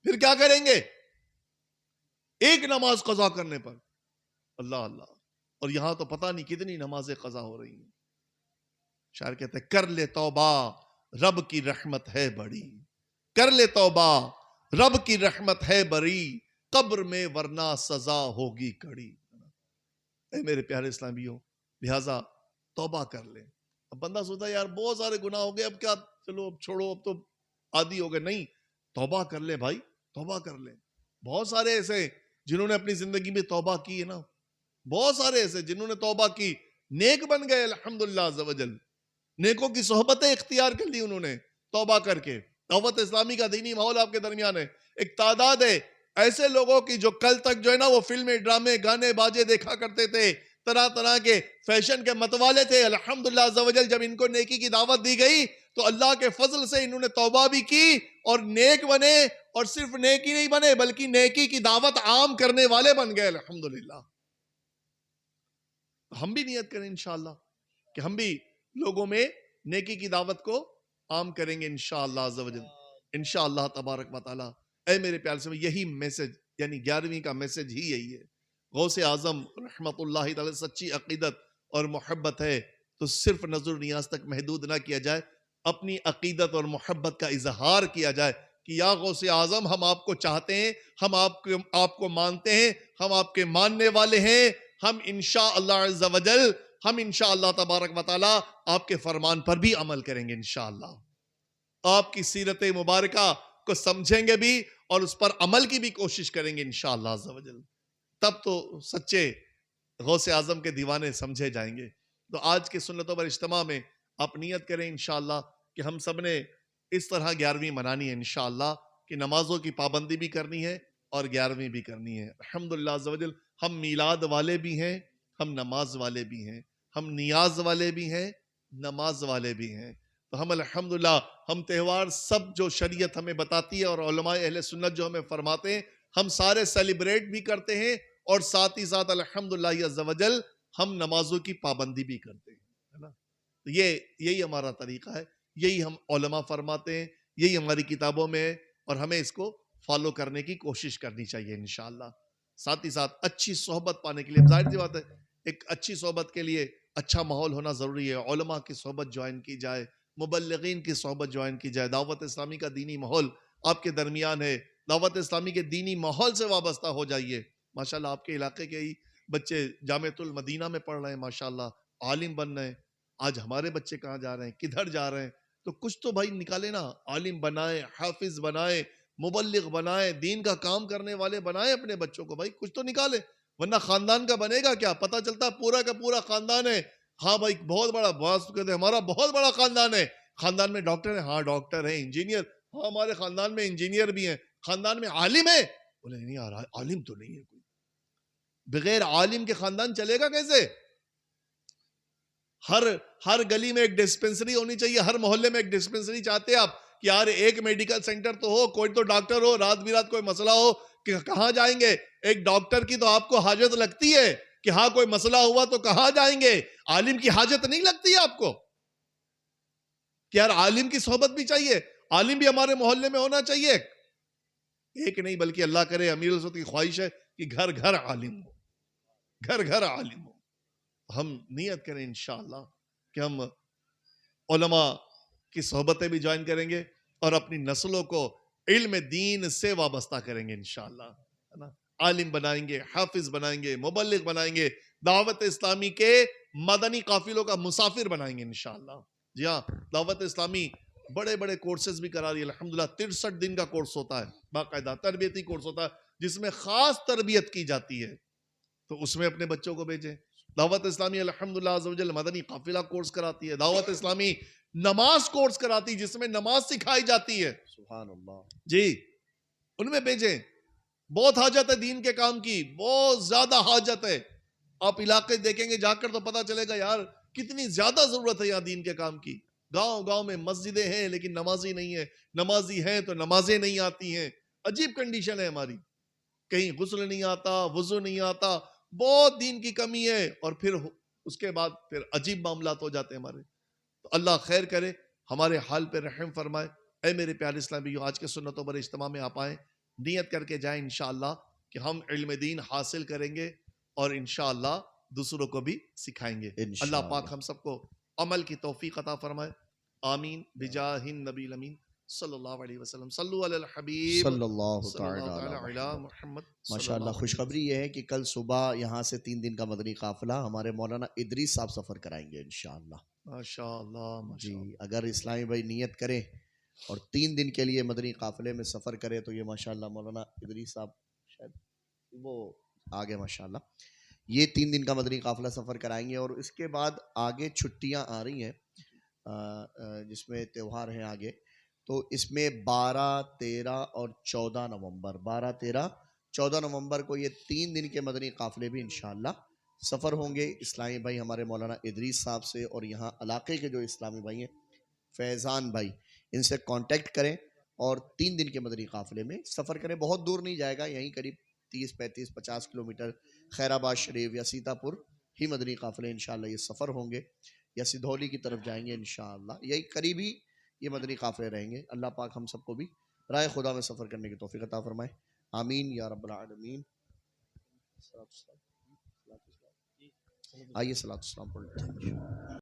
پھر کیا کریں گے؟ ایک نماز قضا کرنے پر اللہ اللہ. اور یہاں تو پتہ نہیں کتنی نمازیں قضا ہو رہی ہیں. شاعر کہتے ہیں کر لے توبہ رب کی رحمت ہے بڑی، کر لے توبہ رب کی رحمت ہے بڑی، قبر میں ورنہ سزا ہوگی کڑی. اے میرے پیارے اسلامیوں لہٰذا توبہ کر لیں. اب بندہ سوچتا ہے یار بہت سارے گناہ ہو گئے اب کیا، چلو اب چھوڑو اب تو عادی ہو گئے. نہیں، توبہ کر لیں بھائی، توبہ کر لیں. بہت سارے ایسے جنہوں نے اپنی زندگی میں توبہ کی ہے نا، بہت سارے ایسے جنہوں نے توبہ کی نیک بن گئے الحمدللہ عز و جل. نیکوں کی صحبتیں اختیار کر لی انہوں نے توبہ کر کے. دعوت اسلامی کا دینی ماحول آپ کے درمیان ہے. ایک تعداد ہے ایسے لوگوں کی جو کل تک جو ہے نا وہ فلمیں، ڈرامے، گانے باجے دیکھا کرتے تھے، طرح طرح کے فیشن کے متوالے تھے. الحمدللہ عز و جل جب ان کو نیکی کی دعوت دی گئی تو اللہ کے فضل سے انہوں نے توبہ بھی کی اور نیک بنے. اور صرف نیکی نہیں بنے بلکہ نیکی کی دعوت عام کرنے والے بن گئے الحمدللہ. ہم بھی نیت کریں انشاءاللہ کہ ہم بھی لوگوں میں نیکی کی دعوت کو عام کریں گے انشاءاللہ عز و جل، انشاءاللہ تبارک و تعالی. اے میرے پیارے سے یہی میسج، یعنی 11ویں کا میسج ہی یہی ہے. غوث اعظم رحمت اللہ تعالی سچی عقیدت اور محبت ہے تو صرف نظر نیاز تک محدود نہ کیا جائے، اپنی عقیدت اور محبت کا اظہار کیا جائے کہ یا غوث اعظم ہم آپ کو چاہتے ہیں، ہم آپ کو مانتے ہیں، ہم آپ کے ماننے والے ہیں. ہم انشاءاللہ عز و جل، ہم انشاءاللہ تبارک و تعالی آپ کے فرمان پر بھی عمل کریں گے انشاءاللہ. آپ کی سیرت مبارکہ کو سمجھیں گے بھی اور اس پر عمل کی بھی کوشش کریں گے انشاءاللہ عز و جل. تب تو سچے غوث اعظم کے دیوانے سمجھے جائیں گے. تو آج کے سنتوں پر اجتماع میں آپ نیت کریں انشاءاللہ کہ ہم سب نے اس طرح 11ویں منانی ہے انشاءاللہ کہ نمازوں کی پابندی بھی کرنی ہے اور 11ویں بھی کرنی ہے. الحمدللہ عز و جل ہم میلاد والے بھی ہیں، ہم نماز والے بھی ہیں، ہم نیاز والے بھی ہیں، نماز والے بھی ہیں. تو ہم الحمدللہ ہم تہوار سب جو شریعت ہمیں بتاتی ہے اور علماء اہل سنت جو ہمیں فرماتے ہیں ہم سارے سیلیبریٹ بھی کرتے ہیں، اور ساتھ ہی ساتھ الحمدللہ عز و جل ہم نمازوں کی پابندی بھی کرتے ہیں، ہے نا. تو یہی ہمارا طریقہ ہے، یہی ہم علماء فرماتے ہیں، یہی ہماری کتابوں میں ہے، اور ہمیں اس کو فالو کرنے کی کوشش کرنی چاہیے انشاءاللہ. ساتھ ہی ساتھ اچھی صحبت پانے کے لیے ظاہر سی بات ہے ایک اچھی صحبت کے لیے اچھا ماحول ہونا ضروری ہے. علماء کی صحبت جوائن کی جائے، مبلغین کی صحبت جوائن کی جائے. دعوت اسلامی کا دینی ماحول آپ کے درمیان ہے، دعوت اسلامی کے دینی ماحول سے وابستہ ہو جائیے. ماشاءاللہ آپ کے علاقے کے ہی بچے جامعۃ المدینہ میں پڑھ رہے ہیں، ماشاءاللہ عالم بن رہے ہیں. آج ہمارے بچے کہاں جا رہے ہیں، کدھر جا رہے ہیں؟ تو کچھ تو بھائی نکالے نا، عالم بنائے، حافظ بنائے، مبلغ بنائے، دین کا کام کرنے والے بنائے اپنے بچوں کو. بھائی کچھ تو نکالے، ورنہ خاندان کا بنے گا کیا؟ پتہ چلتا پورا کا پورا خاندان ہے. ہاں بھائی بہت بڑا باس کہتے ہیں ہمارا بہت بڑا خاندان ہے. خاندان میں ڈاکٹر ہیں، ہاں ڈاکٹر ہیں، انجینئر، ہاں ہمارے خاندان میں انجینئر بھی ہیں. خاندان میں عالم ہے، بولے نہیں یار عالم تو نہیں ہے کوئی. بغیر عالم کے خاندان چلے گا کیسے؟ ہر گلی میں ایک ڈسپنسری ہونی چاہیے، ہر محلے میں ایک ڈسپنسری. چاہتے آپ کہ یار ایک میڈیکل سینٹر تو ہو، کوئی تو ڈاکٹر ہو، رات برات کوئی مسئلہ ہو کہ کہاں جائیں گے؟ ایک ڈاکٹر کی تو آپ کو حاجت لگتی ہے کہ ہاں کوئی مسئلہ ہوا تو کہاں جائیں گے. عالم کی حاجت نہیں لگتی ہے آپ کو کہ یار عالم کی صحبت بھی چاہیے، عالم بھی ہمارے محلے میں ہونا چاہیے. ایک نہیں بلکہ اللہ کرے امیر السلطنت کی خواہش ہے کہ گھر گھر عالم ہو، گھر گھر عالم ہو. ہم نیت کریں انشاءاللہ کہ ہم علماء کی صحبتیں بھی جوائن کریں گے اور اپنی نسلوں کو علم دین سے وابستہ کریں گے انشاءاللہ، ہے نا. عالم بنائیں گے، حافظ بنائیں گے، مبلغ بنائیں گے، دعوت اسلامی کے مدنی قافلوں کا مسافر بنائیں گے انشاءاللہ. جی ہاں، دعوت اسلامی بڑے بڑے کورسز بھی کرا رہی ہے الحمدللہ. 63 دن کا کورس ہوتا ہے، باقاعدہ تربیتی کورس ہوتا ہے جس میں خاص تربیت کی جاتی ہے. تو اس میں اپنے بچوں کو بھیجیں. دعوت اسلامی الحمدللہ عز و جل مدنی قافلہ کورس کراتی ہے. دعوت اسلامی نماز کورس کراتی ہے جس میں نماز سکھائی جاتی ہے. سبحان اللہ. جی ان میں بھیجیں. بہت حاجت ہے دین کے کام کی، بہت زیادہ حاجت ہے. آپ علاقے دیکھیں گے جا کر تو پتا چلے گا یار کتنی زیادہ ضرورت ہے یہاں دین کے کام کی. گاؤں گاؤں میں مسجدیں ہیں لیکن نمازی نہیں ہے، نمازی ہیں تو نمازیں نہیں آتی ہیں. عجیب کنڈیشن ہے ہماری، کہیں غسل نہیں آتا، وضو نہیں آتا، بہت دین کی کمی ہے. اور پھر اس کے بعد پھر عجیب معاملات ہو جاتے ہیں ہمارے. تو اللہ خیر کرے، ہمارے حال پہ رحم فرمائے. اے میرے پیارے اسلامیوں، آج کے سنتوں پر اجتماع میں آپ آئیں، نیت کر کے جائیں انشاءاللہ کہ ہم علم دین حاصل کریں گے اور انشاءاللہ دوسروں کو بھی سکھائیں گے. اللہ پاک ہم سب کو عمل کی توفیق عطا فرمائے. آمین بجاہ النبی الامین صلی اللہ علیہ وسلم. صلو علی الحبیب صلی اللہ صلی اللہ تعالی تعالی علی علی محمد. محمد. ماشاءاللہ خوشخبری یہ ہے کہ کل صبح یہاں سے 3 دن کا مدنی قافلہ ہمارے مولانا ادریس صاحب سفر کرائیں گے انشاءاللہ. ماشاءاللہ جی اگر اسلامی بھائی نیت کریں اور 3 دن کے لیے مدنی قافلے میں سفر کرے تو یہ ماشاءاللہ مولانا ادریس صاحب شاید وہ آگے ماشاءاللہ یہ 3 دن کا مدنی قافلہ سفر کرائیں گے. اور اس کے بعد آگے چھٹیاں آ رہی ہیں جس میں تہوار ہیں آگے. تو اس میں 12، 13 اور 14 نومبر 12، 13، 14 نومبر کو یہ 3 دن کے مدنی قافلے بھی انشاءاللہ سفر ہوں گے. اسلامی بھائی ہمارے مولانا ادریس صاحب سے اور یہاں علاقے کے جو اسلامی بھائی ہیں فیضان بھائی، ان سے کانٹیکٹ کریں اور 3 دن کے مدنی قافلے میں سفر کریں. بہت دور نہیں جائے گا، یہیں قریب 30، 35، 50 کلومیٹر خیر آباد شریف یا سیتا پور ہی مدنی قافلے انشاءاللہ یہ سفر ہوں گے، یا سدھولی کی طرف جائیں گے انشاءاللہ. یہی قریبی یہ مدنی قافلے رہیں گے. اللہ پاک ہم سب کو بھی راہ خدا میں سفر کرنے کی توفیق عطا فرمائے. آمین یا رب العالمین. آئیے صلاۃ السلام پڑھ لیتے ہیں.